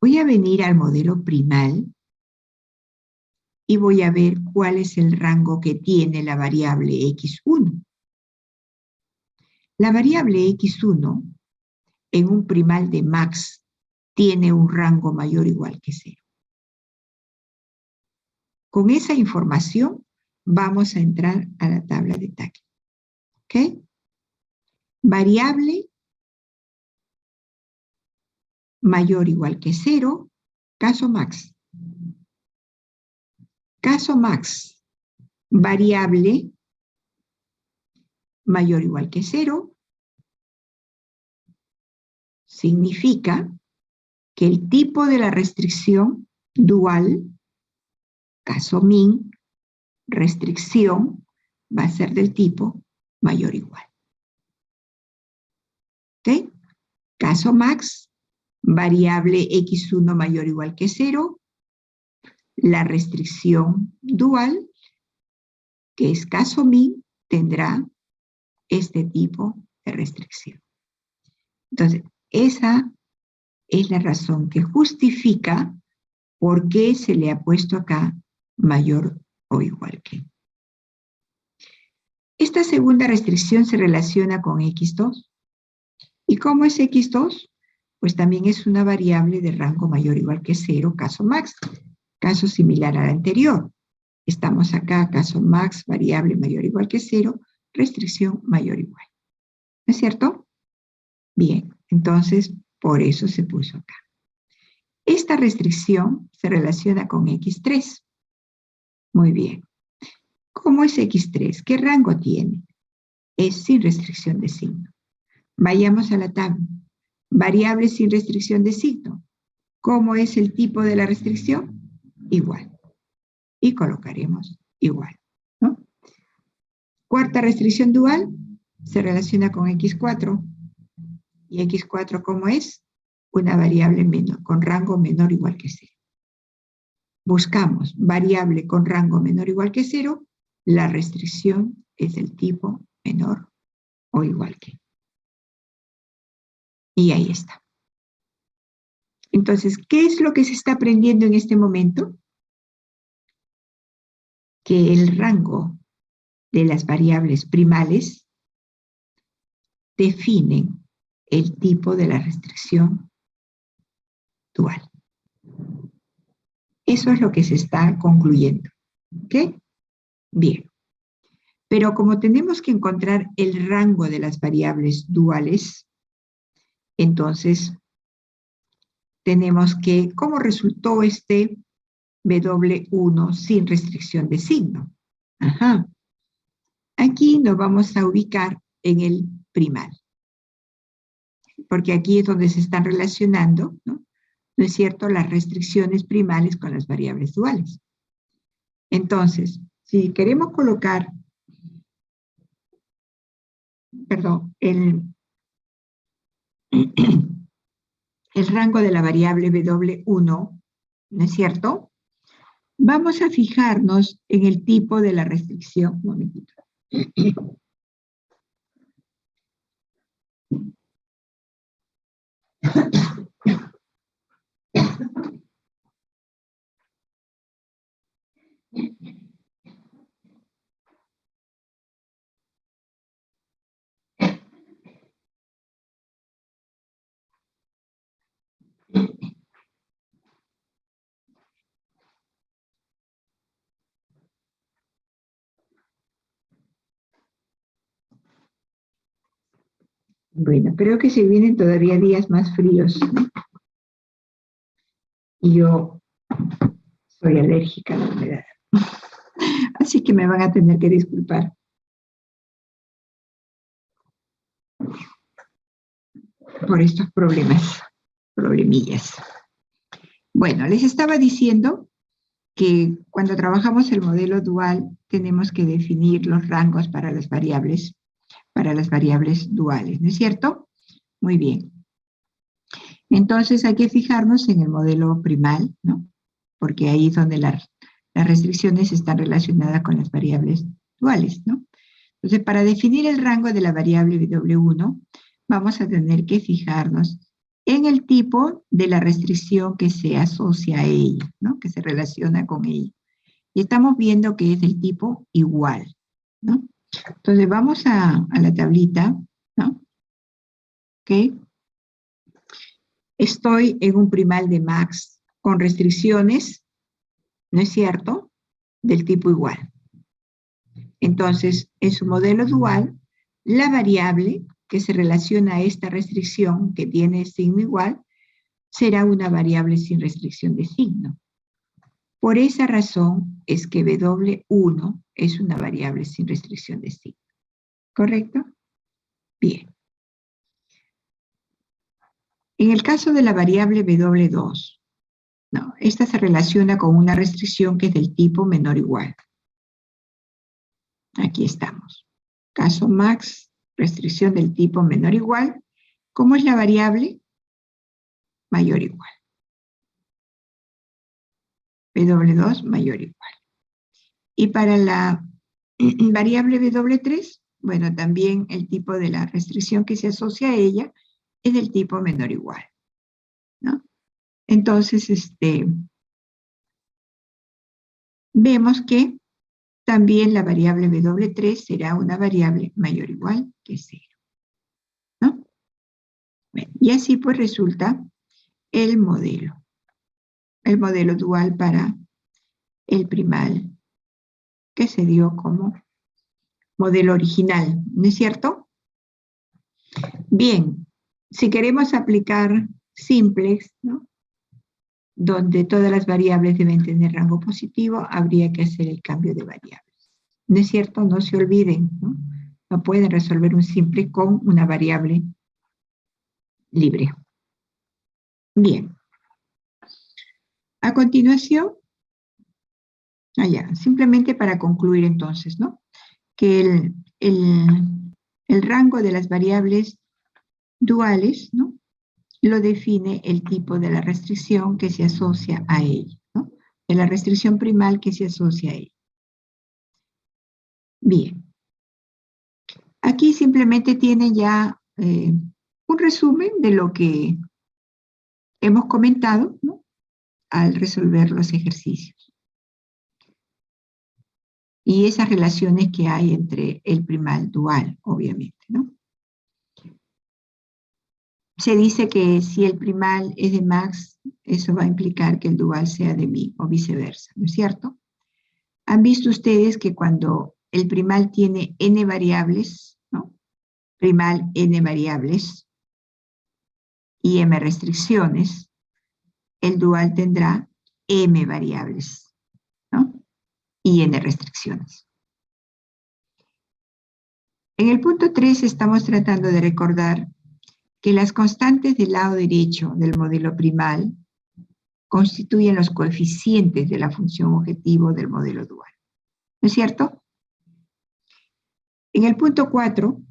voy a venir al modelo primal y voy a ver cuál es el rango que tiene la variable X1. La variable X1 en un primal de max tiene un rango mayor o igual que 0. Con esa información vamos a entrar a la tabla de Taylor. ¿Ok? Variable mayor o igual que 0, caso max. Caso max, variable mayor o igual que 0, significa que el tipo de la restricción dual, caso min, restricción, va a ser del tipo mayor o igual. ¿Ok? Caso max, variable x1 mayor o igual que 0, la restricción dual, que es caso min, tendrá este tipo de restricción. Entonces, esa es la razón que justifica por qué se le ha puesto acá mayor o igual que. Esta segunda restricción se relaciona con X2. ¿Y cómo es X2? Pues también es una variable de rango mayor o igual que 0, caso max. Caso similar al anterior. Estamos acá, caso max, variable mayor o igual que 0, restricción mayor o igual. ¿No es cierto? Bien, entonces por eso se puso acá. Esta restricción se relaciona con X3. Muy bien. ¿Cómo es X3? ¿Qué rango tiene? Es sin restricción de signo. Vayamos a la tabla. Variable sin restricción de signo. ¿Cómo es el tipo de la restricción? Igual. Y colocaremos igual, ¿no? Cuarta restricción dual se relaciona con X4. ¿Y X4 cómo es? Una variable menor, con rango menor o igual que 0. Buscamos variable con rango menor o igual que 0, la restricción es del tipo menor o igual que. Y ahí está. Entonces, ¿qué es lo que se está aprendiendo en este momento? Que el rango de las variables primales definen el tipo de la restricción dual. Eso es lo que se está concluyendo. ¿Ok? Bien. Pero como tenemos que encontrar el rango de las variables duales, entonces tenemos que, ¿cómo resultó este W1 sin restricción de signo? Ajá. Aquí nos vamos a ubicar en el primal, porque aquí es donde se están relacionando, ¿no? ¿No es cierto?, las restricciones primales con las variables duales. Entonces, si queremos colocar, perdón, el rango de la variable W1, ¿no es cierto?, vamos a fijarnos en el tipo de la restricción. Un momentito. Bueno, creo que se vienen todavía días más fríos, ¿no? Y yo soy alérgica a la humedad. Así que me van a tener que disculpar por estos problemillas. Bueno, les estaba diciendo que cuando trabajamos el modelo dual tenemos que definir los rangos para las variables duales, ¿no es cierto? Muy bien. Entonces hay que fijarnos en el modelo primal, ¿no? Porque ahí es donde las restricciones están relacionadas con las variables duales, ¿no? Entonces, para definir el rango de la variable W1, vamos a tener que fijarnos en el tipo de la restricción que se asocia a ella, ¿no? Que se relaciona con ella. Y estamos viendo que es del tipo igual, ¿no? Entonces, vamos a la tablita, ¿no? ¿Ok? Estoy en un primal de max con restricciones, ¿no es cierto?, del tipo igual. Entonces, en su modelo dual, la variable que se relaciona a esta restricción que tiene signo igual será una variable sin restricción de signo. Por esa razón es que W1 es una variable sin restricción de signo. ¿Correcto? Bien. En el caso de la variable W2, no, esta se relaciona con una restricción que es del tipo menor o igual. Aquí estamos. Caso max, restricción del tipo menor o igual. ¿Cómo es la variable? Mayor o igual. W2 mayor o igual. Y para la variable W3, bueno, también el tipo de la restricción que se asocia a ella es del tipo menor o igual, ¿no? Entonces, vemos que también la variable W3 será una variable mayor o igual que 0, ¿no? Bueno, y así pues resulta el modelo dual para el primal que se dio como modelo original, ¿no es cierto? Bien, si queremos aplicar simplex, ¿no?, donde todas las variables deben tener rango positivo, habría que hacer el cambio de variables. ¿No es cierto? No se olviden, ¿no? No pueden resolver un simple con una variable libre. Bien. A continuación, simplemente para concluir entonces, ¿no? Que el rango de las variables duales, ¿no?, lo define el tipo de la restricción que se asocia a ella, ¿no?, de la restricción primal que se asocia a ella. Bien. Aquí simplemente tienen ya un resumen de lo que hemos comentado, ¿no?, al resolver los ejercicios. Y esas relaciones que hay entre el primal dual, obviamente, ¿no? Se dice que si el primal es de Max, eso va a implicar que el dual sea de mí, o viceversa, ¿no es cierto? ¿Han visto ustedes que cuando el primal tiene n variables, ¿no?, primal n variables y m restricciones, el dual tendrá m variables, ¿no?, y n restricciones. En el punto 3 estamos tratando de recordar que las constantes del lado derecho del modelo primal constituyen los coeficientes de la función objetivo del modelo dual, ¿no es cierto? En el punto 4,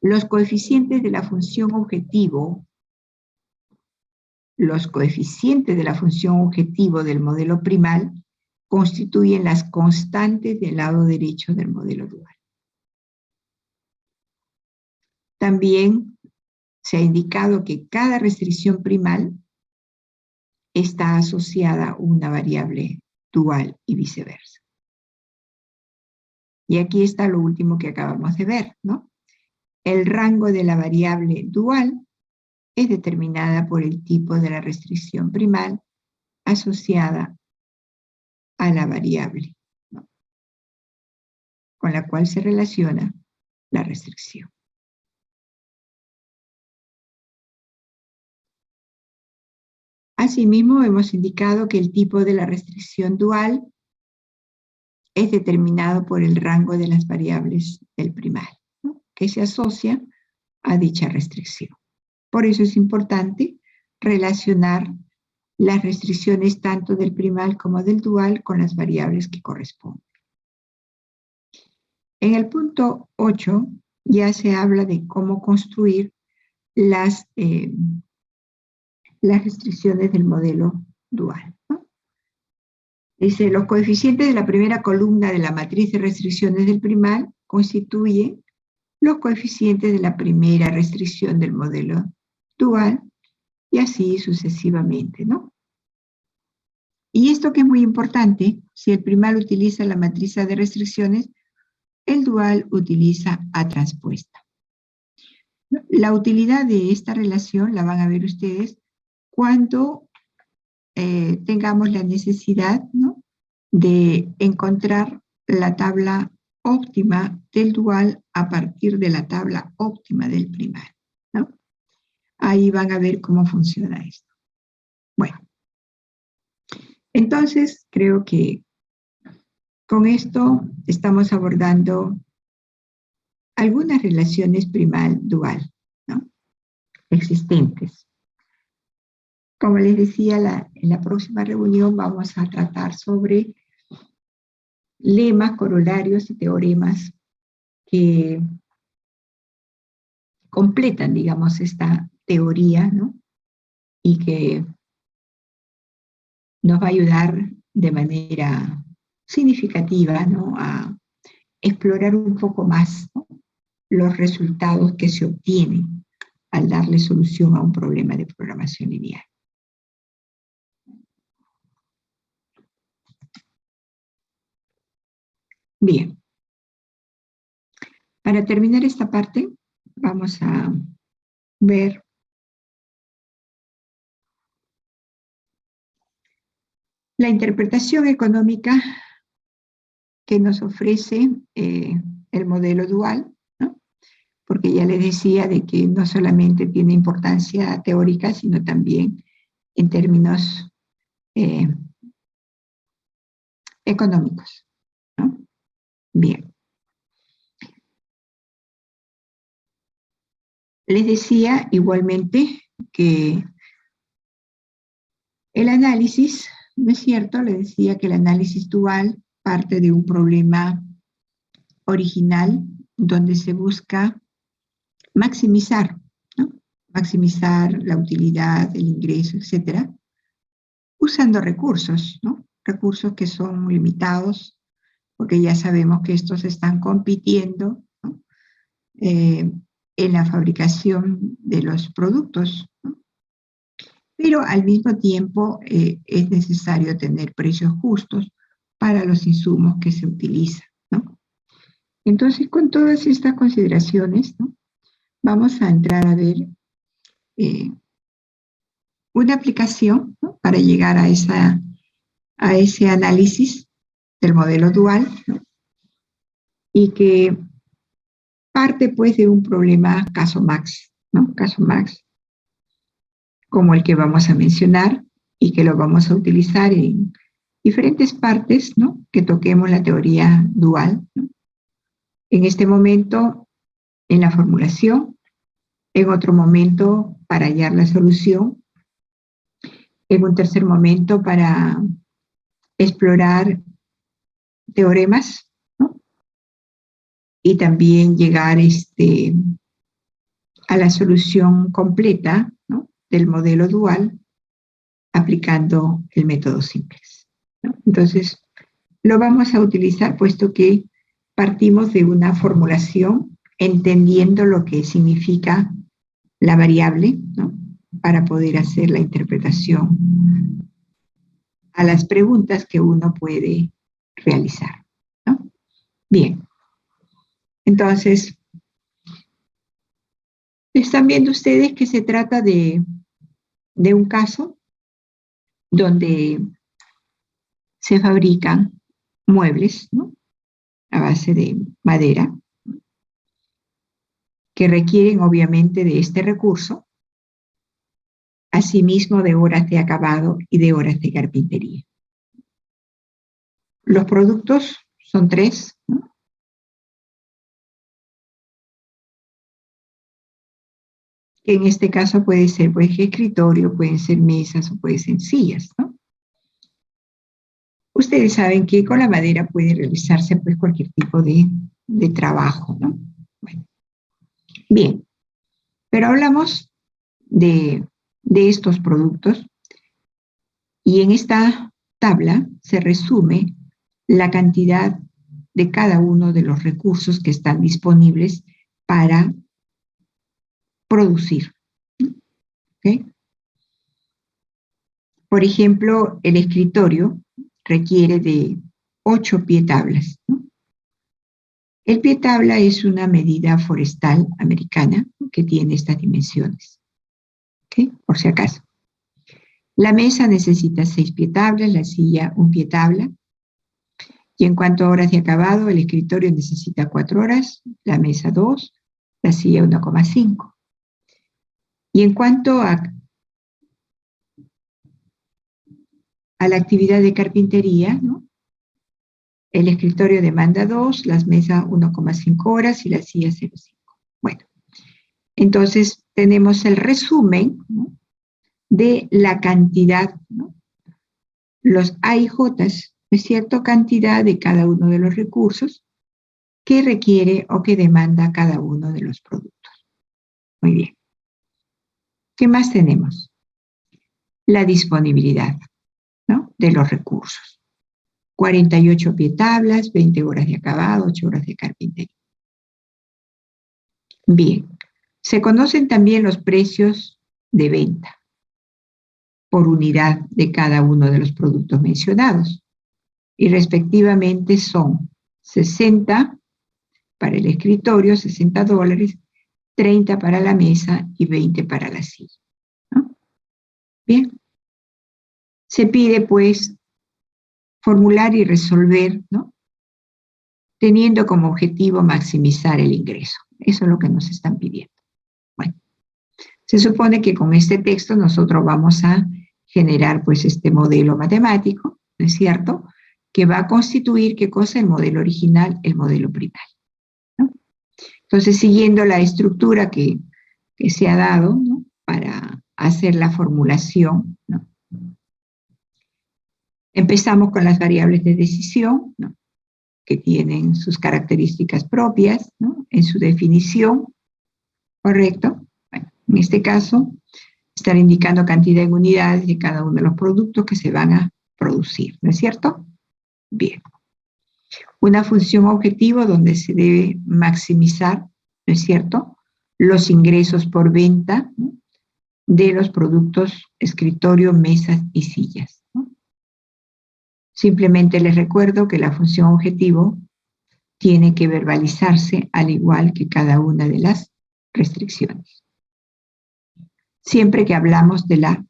los coeficientes de la función objetivo, del modelo primal constituyen las constantes del lado derecho del modelo dual. También se ha indicado que cada restricción primal está asociada a una variable dual y viceversa. Y aquí está lo último que acabamos de ver, ¿no? El rango de la variable dual es determinada por el tipo de la restricción primal asociada a la variable, ¿no?, con la cual se relaciona la restricción. Asimismo, hemos indicado que el tipo de la restricción dual es determinado por el rango de las variables del primal, ¿no?, que se asocia a dicha restricción. Por eso es importante relacionar las restricciones tanto del primal como del dual con las variables que corresponden. En el punto 8 ya se habla de cómo construir las restricciones del modelo dual, ¿no? Dice, los coeficientes de la primera columna de la matriz de restricciones del primal constituyen los coeficientes de la primera restricción del modelo dual y así sucesivamente, ¿no? Y esto que es muy importante, si el primal utiliza la matriz de restricciones, el dual utiliza A transpuesta. La utilidad de esta relación la van a ver ustedes cuando tengamos la necesidad, ¿no?, de encontrar la tabla óptima del dual a partir de la tabla óptima del primal, ¿no? Ahí van a ver cómo funciona esto. Bueno, entonces creo que con esto estamos abordando algunas relaciones primal-dual, ¿no?, existentes. Como les decía, en la próxima reunión vamos a tratar sobre lemas, corolarios y teoremas que completan, digamos, esta teoría, ¿no?, y que nos va a ayudar de manera significativa, ¿no?, a explorar un poco más, ¿no?, los resultados que se obtienen al darle solución a un problema de programación lineal. Bien. Para terminar esta parte, vamos a ver la interpretación económica que nos ofrece el modelo dual, ¿no?, porque ya les decía de que no solamente tiene importancia teórica, sino también en términos económicos, ¿no? Bien. Les decía igualmente que El análisis, ¿no es cierto? Le decía que el análisis dual parte de un problema original donde se busca maximizar, ¿no? Maximizar la utilidad, el ingreso, etcétera, usando recursos, ¿no? Recursos que son limitados, porque ya sabemos que estos están compitiendo, ¿no? En la fabricación de los productos, ¿no? Pero al mismo tiempo es necesario tener precios justos para los insumos que se utilizan, ¿no? Entonces, con todas estas consideraciones, ¿no? Vamos a entrar a ver eh, una aplicación, ¿no? Para llegar a ese análisis del modelo dual, ¿no? Y que parte pues de un problema caso max, ¿no? Caso max, como el que vamos a mencionar y que lo vamos a utilizar en diferentes partes, ¿no? Que toquemos la teoría dual, ¿no? En este momento, en la formulación, en otro momento para hallar la solución, en un tercer momento para explorar teoremas, ¿no? Y también llegar a la solución completa, ¿no? Del modelo dual aplicando el método simplex, ¿no? Entonces, lo vamos a utilizar puesto que partimos de una formulación entendiendo lo que significa la variable, ¿no? Para poder hacer la interpretación a las preguntas que uno puede realizar, ¿no? Bien, entonces, están viendo ustedes que se trata de un caso donde se fabrican muebles, ¿no? A base de madera, que requieren obviamente de este recurso, asimismo de horas de acabado y de horas de carpintería. Los productos son tres, ¿no? Que en este caso puede ser pues escritorio, pueden ser mesas o pueden ser sillas, ¿no? Ustedes saben que con la madera puede realizarse pues cualquier tipo de trabajo, ¿no? Bueno, bien, pero hablamos de estos productos y en esta tabla se resume la cantidad de cada uno de los recursos que están disponibles para producir, ¿okay? Por ejemplo, el escritorio requiere de 8 pietablas, ¿no? El pietabla es una medida forestal americana que tiene estas dimensiones, ¿okay? Por si acaso. La mesa necesita 6 pietablas, la silla 1 pietabla. Y en cuanto a horas de acabado, el escritorio necesita 4 horas, la mesa 2, la silla 1,5. Y en cuanto a la actividad de carpintería, ¿no? El escritorio demanda 2, las mesas 1,5 horas y la silla 0,5. Bueno, entonces tenemos el resumen, ¿no? De la cantidad, ¿no? Los A y J es cierta cantidad de cada uno de los recursos que requiere o que demanda cada uno de los productos. Muy bien. ¿Qué más tenemos? La disponibilidad, ¿no? De los recursos. 48 pietablas, 20 horas de acabado, 8 horas de carpintería. Bien, se conocen también los precios de venta por unidad de cada uno de los productos mencionados y respectivamente son 60 para el escritorio, $60, 30 para la mesa y 20 para la silla, ¿no? Bien, se pide pues formular y resolver, ¿no? Teniendo como objetivo maximizar el ingreso. Eso es lo que nos están pidiendo. Bueno, se supone que con este texto nosotros vamos a generar pues este modelo matemático, ¿no es cierto?, que va a constituir, ¿qué cosa? El modelo original, el modelo primario, ¿no? Entonces, siguiendo la estructura que se ha dado, ¿no?, para hacer la formulación, ¿no?, Empezamos con las variables de decisión, ¿no?, que tienen sus características propias, ¿no?, en su definición, ¿correcto? Bueno, en este caso, estar indicando cantidad en unidades de cada uno de los productos que se van a producir, ¿no es cierto? Bien. Una función objetivo donde se debe maximizar, ¿no es cierto?, los ingresos por venta, ¿no?, de los productos escritorio, mesas y sillas, ¿no? Simplemente les recuerdo que la función objetivo tiene que verbalizarse al igual que cada una de las restricciones. Siempre que hablamos de la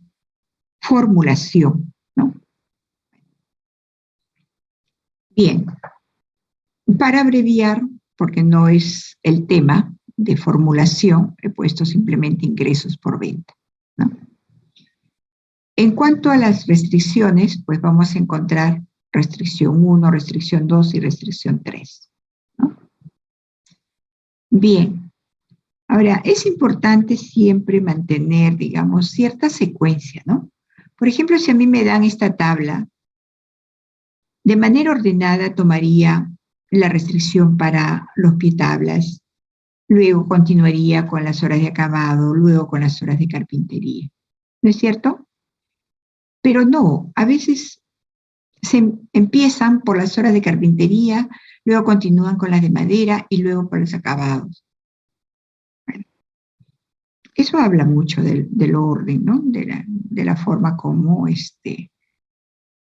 formulación, ¿no? Bien, para abreviar, porque no es el tema de formulación, he puesto simplemente ingresos por venta, ¿no? En cuanto a las restricciones, pues vamos a encontrar restricción 1, restricción 2 y restricción 3, ¿no? Bien, ahora es importante siempre mantener, digamos, cierta secuencia, ¿no? Por ejemplo, si a mí me dan esta tabla, de manera ordenada tomaría la restricción para los pietablas, luego continuaría con las horas de acabado, luego con las horas de carpintería, ¿no es cierto? Pero no, a veces se empiezan por las horas de carpintería, luego continúan con las de madera y luego por los acabados. Bueno, eso habla mucho del orden, ¿no? De la forma como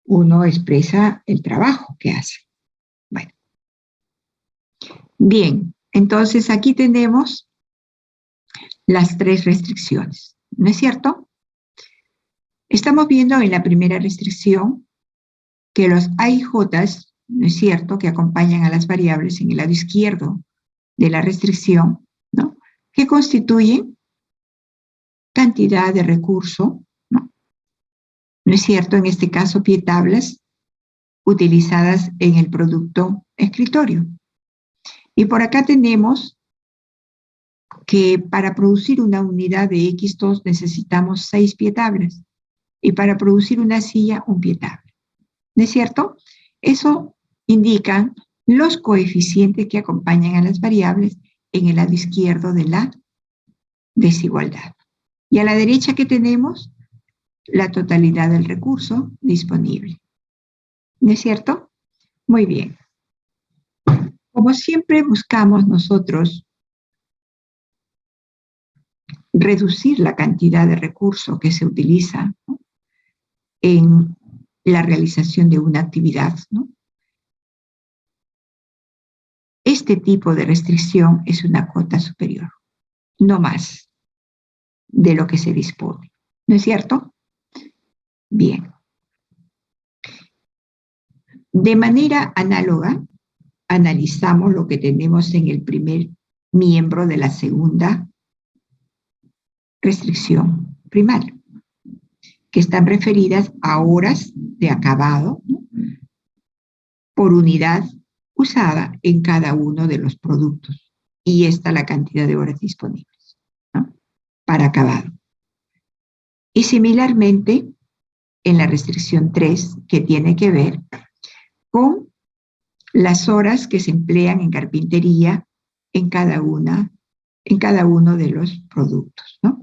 uno expresa el trabajo que hace. Bueno. Bien, entonces aquí tenemos las 3 restricciones, ¿no es cierto? Estamos viendo en la primera restricción que los AIJs, ¿no es cierto?, que acompañan a las variables en el lado izquierdo de la restricción, ¿no?, que constituyen cantidad de recurso, ¿no? ¿No es cierto? En este caso, pietablas utilizadas en el producto escritorio. Y por acá tenemos que para producir una unidad de X2 necesitamos 6 pietablas y para producir una silla, un pietable. ¿No es cierto? Eso indican los coeficientes que acompañan a las variables en el lado izquierdo de la desigualdad. Y a la derecha, ¿qué tenemos? La totalidad del recurso disponible. ¿No es cierto? Muy bien. Como siempre buscamos nosotros reducir la cantidad de recursos que se utiliza, ¿no?, en la realización de una actividad, ¿no? Este tipo de restricción es una cuota superior, no más de lo que se dispone. ¿No es cierto? Bien. De manera análoga, analizamos lo que tenemos en el primer miembro de la segunda restricción primaria, que están referidas a horas de acabado, ¿no?, por unidad usada en cada uno de los productos. Y esta la cantidad de horas disponibles, ¿no?, para acabado. Y similarmente, en la restricción 3, que tiene que ver con las horas que se emplean en carpintería en cada uno de los productos, ¿no?,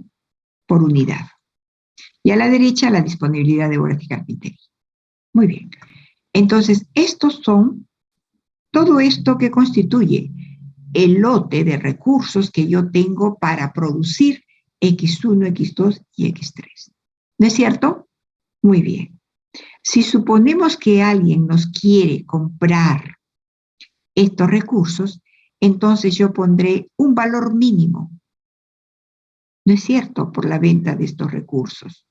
por unidad. Y a la derecha, la disponibilidad de horas de carpintería. Muy bien. Entonces, todo esto que constituye el lote de recursos que yo tengo para producir X1, X2 y X3. ¿No es cierto? Muy bien. Si suponemos que alguien nos quiere comprar estos recursos, entonces yo pondré un valor mínimo, ¿no es cierto?, por la venta de estos recursos.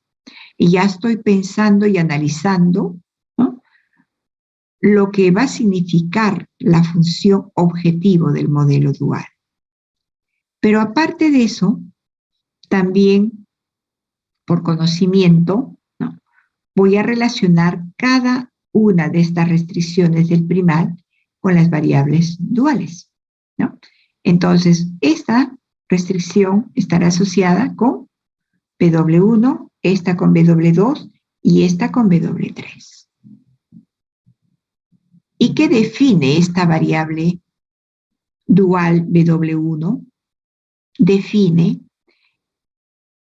Y ya estoy pensando y analizando, ¿no?, lo que va a significar la función objetivo del modelo dual. Pero aparte de eso, también por conocimiento, ¿no?, voy a relacionar cada una de estas restricciones del primal con las variables duales, ¿no? Entonces, esta restricción estará asociada con W1, esta con W2 y esta con W3. ¿Y qué define esta variable dual W1? Define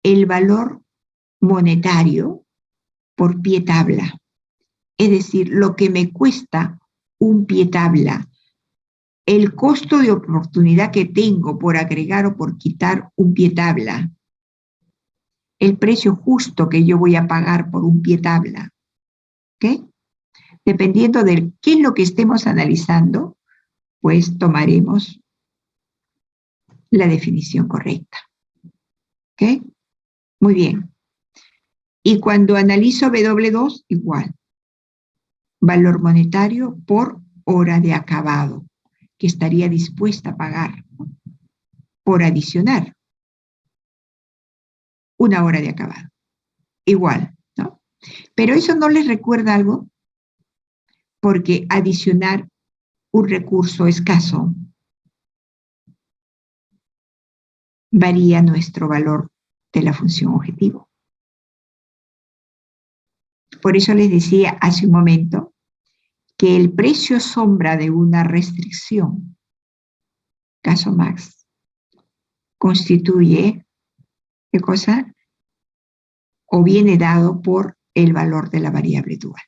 el valor monetario por pie tabla, es decir, lo que me cuesta un pie tabla, el costo de oportunidad que tengo por agregar o por quitar un pie tabla, el precio justo que yo voy a pagar por un pie tabla, ¿ok? Dependiendo de qué es lo que estemos analizando, pues tomaremos la definición correcta, ¿ok? Muy bien. Y cuando analizo W2, igual. Valor monetario por hora de acabado, que estaría dispuesta a pagar, ¿no?, por adicionar una hora de acabado. Igual, ¿no? Pero eso no les recuerda algo, porque adicionar un recurso escaso varía nuestro valor de la función objetivo. Por eso les decía hace un momento que el precio sombra de una restricción, caso Max, constituye, ¿qué cosa? O viene dado por el valor de la variable dual.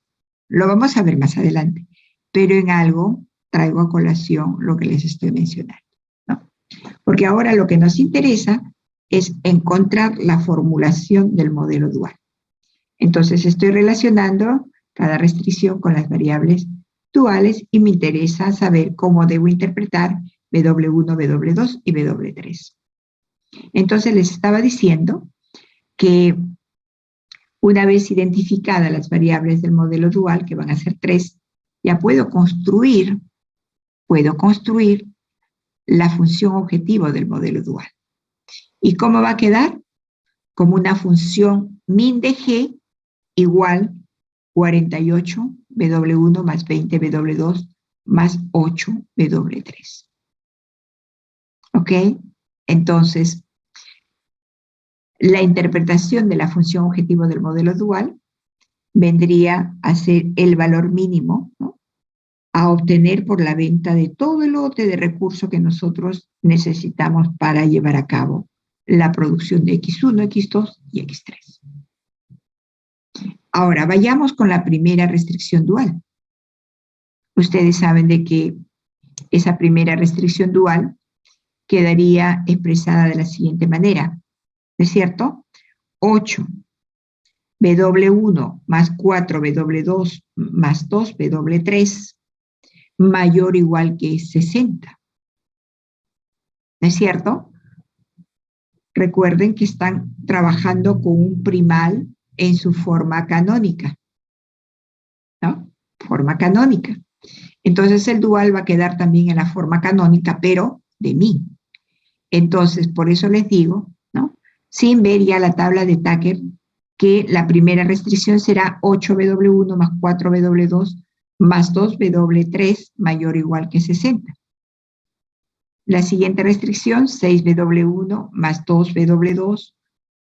Lo vamos a ver más adelante, pero en algo traigo a colación lo que les estoy mencionando, ¿no? Porque ahora lo que nos interesa es encontrar la formulación del modelo dual. Entonces estoy relacionando cada restricción con las variables duales y me interesa saber cómo debo interpretar W1, W2 y W3. Entonces les estaba diciendo que una vez identificadas las variables del modelo dual, que van a ser 3, ya puedo construir la función objetivo del modelo dual. ¿Y cómo va a quedar? Como una función min de G igual 48 W1 más 20 W2 más 8 W3. ¿Ok? Entonces, la interpretación de la función objetivo del modelo dual vendría a ser el valor mínimo, ¿no?, a obtener por la venta de todo el lote de recursos que nosotros necesitamos para llevar a cabo la producción de X1, X2 y X3. Ahora, vayamos con la primera restricción dual. Ustedes saben de que esa primera restricción dual quedaría expresada de la siguiente manera, ¿no es cierto? 8 W1 más 4 W2 más 2 W3 mayor o igual que 60. ¿No es cierto? Recuerden que están trabajando con un primal en su forma canónica, ¿no? Forma canónica. Entonces el dual va a quedar también en la forma canónica, pero de min. Entonces, por eso les digo, ¿no?, sin ver ya la tabla de Tucker, que la primera restricción será 8W1 más 4W2 más 2W3 mayor o igual que 60. La siguiente restricción, 6W1 más 2W2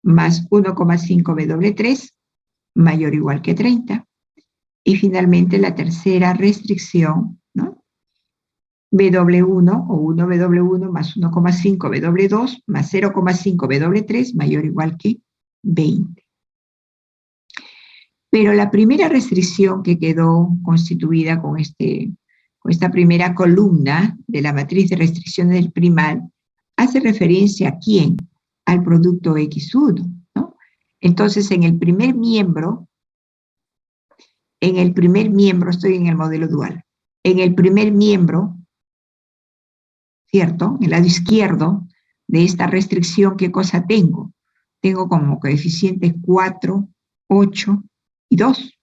más 1,5W3 mayor o igual que 30. Y finalmente la tercera restricción, ¿no?, W1 o 1W1 más 1,5W2 más 0,5W3 mayor o igual que 20. Pero la primera restricción que quedó constituida con esta primera columna de la matriz de restricciones del primal hace referencia ¿a quién? Al producto X1, ¿no? Entonces, en el primer miembro, estoy en el modelo dual, en el primer miembro, ¿cierto?, en el lado izquierdo de esta restricción, ¿qué cosa tengo? Tengo como coeficientes 4, 8 y 2,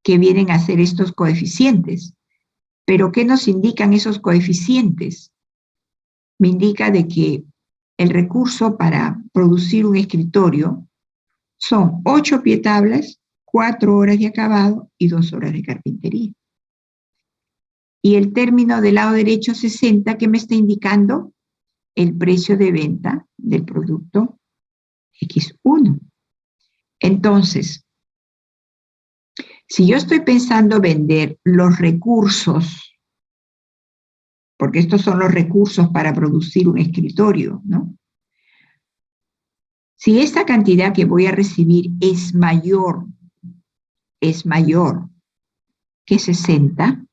que vienen a ser estos coeficientes. ¿Pero qué nos indican esos coeficientes? Me indica de que el recurso para producir un escritorio son 8 pietablas, 4 horas de acabado y 2 horas de carpintería. Y el término del lado derecho 60, ¿qué me está indicando? El precio de venta del producto X1. Entonces, Si yo estoy pensando vender los recursos, porque estos son los recursos para producir un escritorio, ¿no? Si esta cantidad que voy a recibir es mayor que 60,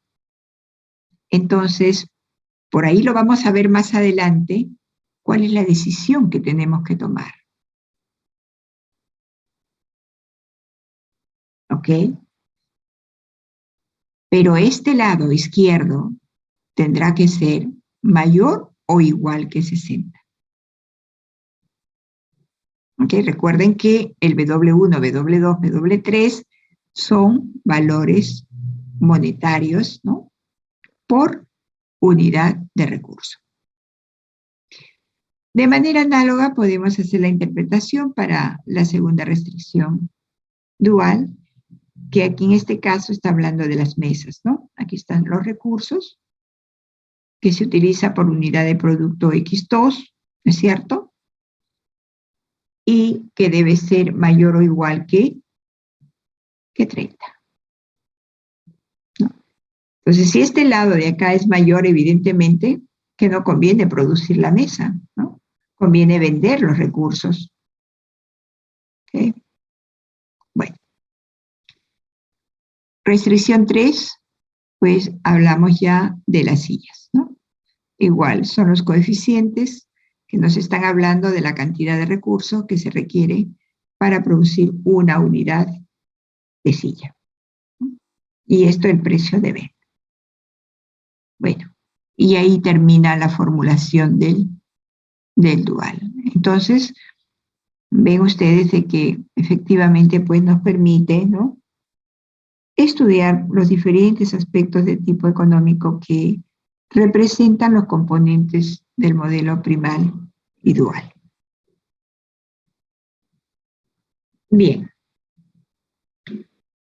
entonces, por ahí lo vamos a ver más adelante, cuál es la decisión que tenemos que tomar. ¿Ok? Pero este lado izquierdo tendrá que ser mayor o igual que 60. ¿Ok? Recuerden que el W1, W2, W3 son valores monetarios, ¿no? Por unidad de recurso. De manera análoga podemos hacer la interpretación para la segunda restricción dual, que aquí en este caso está hablando de las mesas, ¿no? Aquí están los recursos que se utiliza por unidad de producto X2, ¿no es cierto? Y que debe ser mayor o igual que 30. ¿No? Entonces, si este lado de acá es mayor, evidentemente que no conviene producir la mesa, ¿no? Conviene vender los recursos. ¿Okay? Bueno. Restricción 3, pues hablamos ya de las sillas, ¿no? Igual, son los coeficientes que nos están hablando de la cantidad de recursos que se requiere para producir una unidad de silla. Y esto el precio de venta. Bueno, y ahí termina la formulación del dual. Entonces, ven ustedes de que efectivamente pues nos permite, ¿no?, estudiar los diferentes aspectos del tipo económico que representan los componentes del modelo primal y dual. Bien.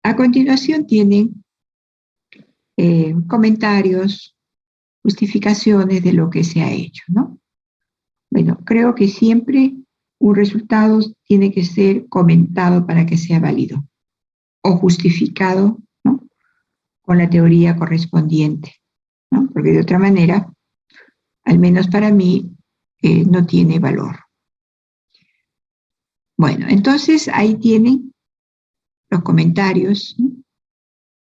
A continuación tienen comentarios, justificaciones de lo que se ha hecho, ¿no? Bueno, creo que siempre un resultado tiene que ser comentado para que sea válido o justificado, ¿no?, con la teoría correspondiente, ¿no? Porque de otra manera, al menos para mí, no tiene valor. Bueno, entonces ahí tienen los comentarios, ¿no?,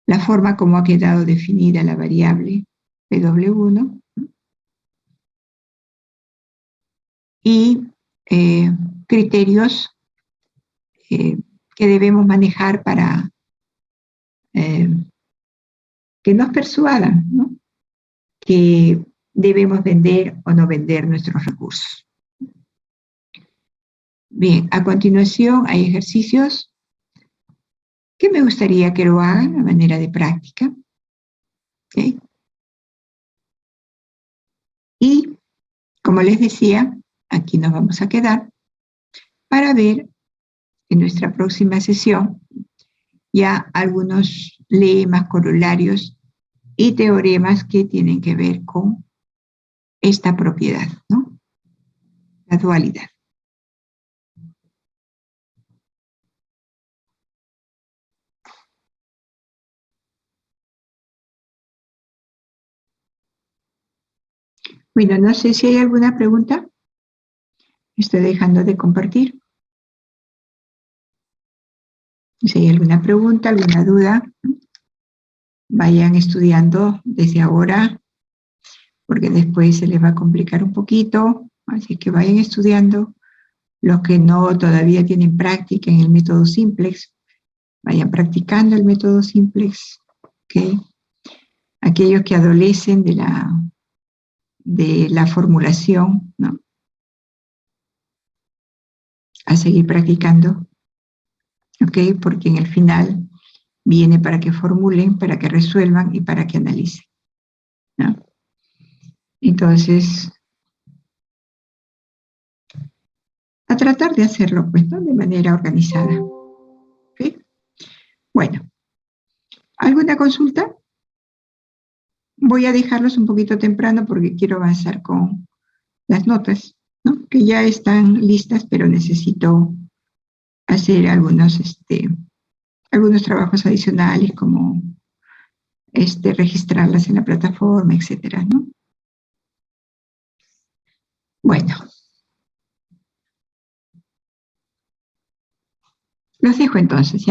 la forma como ha quedado definida la variable W1, ¿no?, y criterios que debemos manejar para que nos persuadan, ¿no?, que debemos vender o no vender nuestros recursos. Bien, a continuación hay ejercicios que me gustaría que lo hagan a manera de práctica. ¿Okay? Y, como les decía, aquí nos vamos a quedar para ver en nuestra próxima sesión ya algunos lemas, corolarios y teoremas que tienen que ver con esta propiedad, ¿no?, la dualidad. Bueno, no sé si hay alguna pregunta. Estoy dejando de compartir. Si hay alguna pregunta, alguna duda, vayan estudiando desde ahora, porque después se les va a complicar un poquito, así que vayan estudiando. Los que no todavía tienen práctica en el método simplex, vayan practicando el método simplex, ¿ok? Aquellos que adolecen de la formulación, ¿no?, a seguir practicando, ¿ok? Porque en el final viene para que formulen, para que resuelvan y para que analicen, ¿no? Entonces, a tratar de hacerlo, pues, ¿no?, de manera organizada. ¿Ok? Bueno, ¿alguna consulta? Voy a dejarlos un poquito temprano porque quiero avanzar con las notas, ¿no?, que ya están listas, pero necesito hacer algunos algunos trabajos adicionales como registrarlas en la plataforma, etcétera, ¿no? Bueno, los dejo entonces.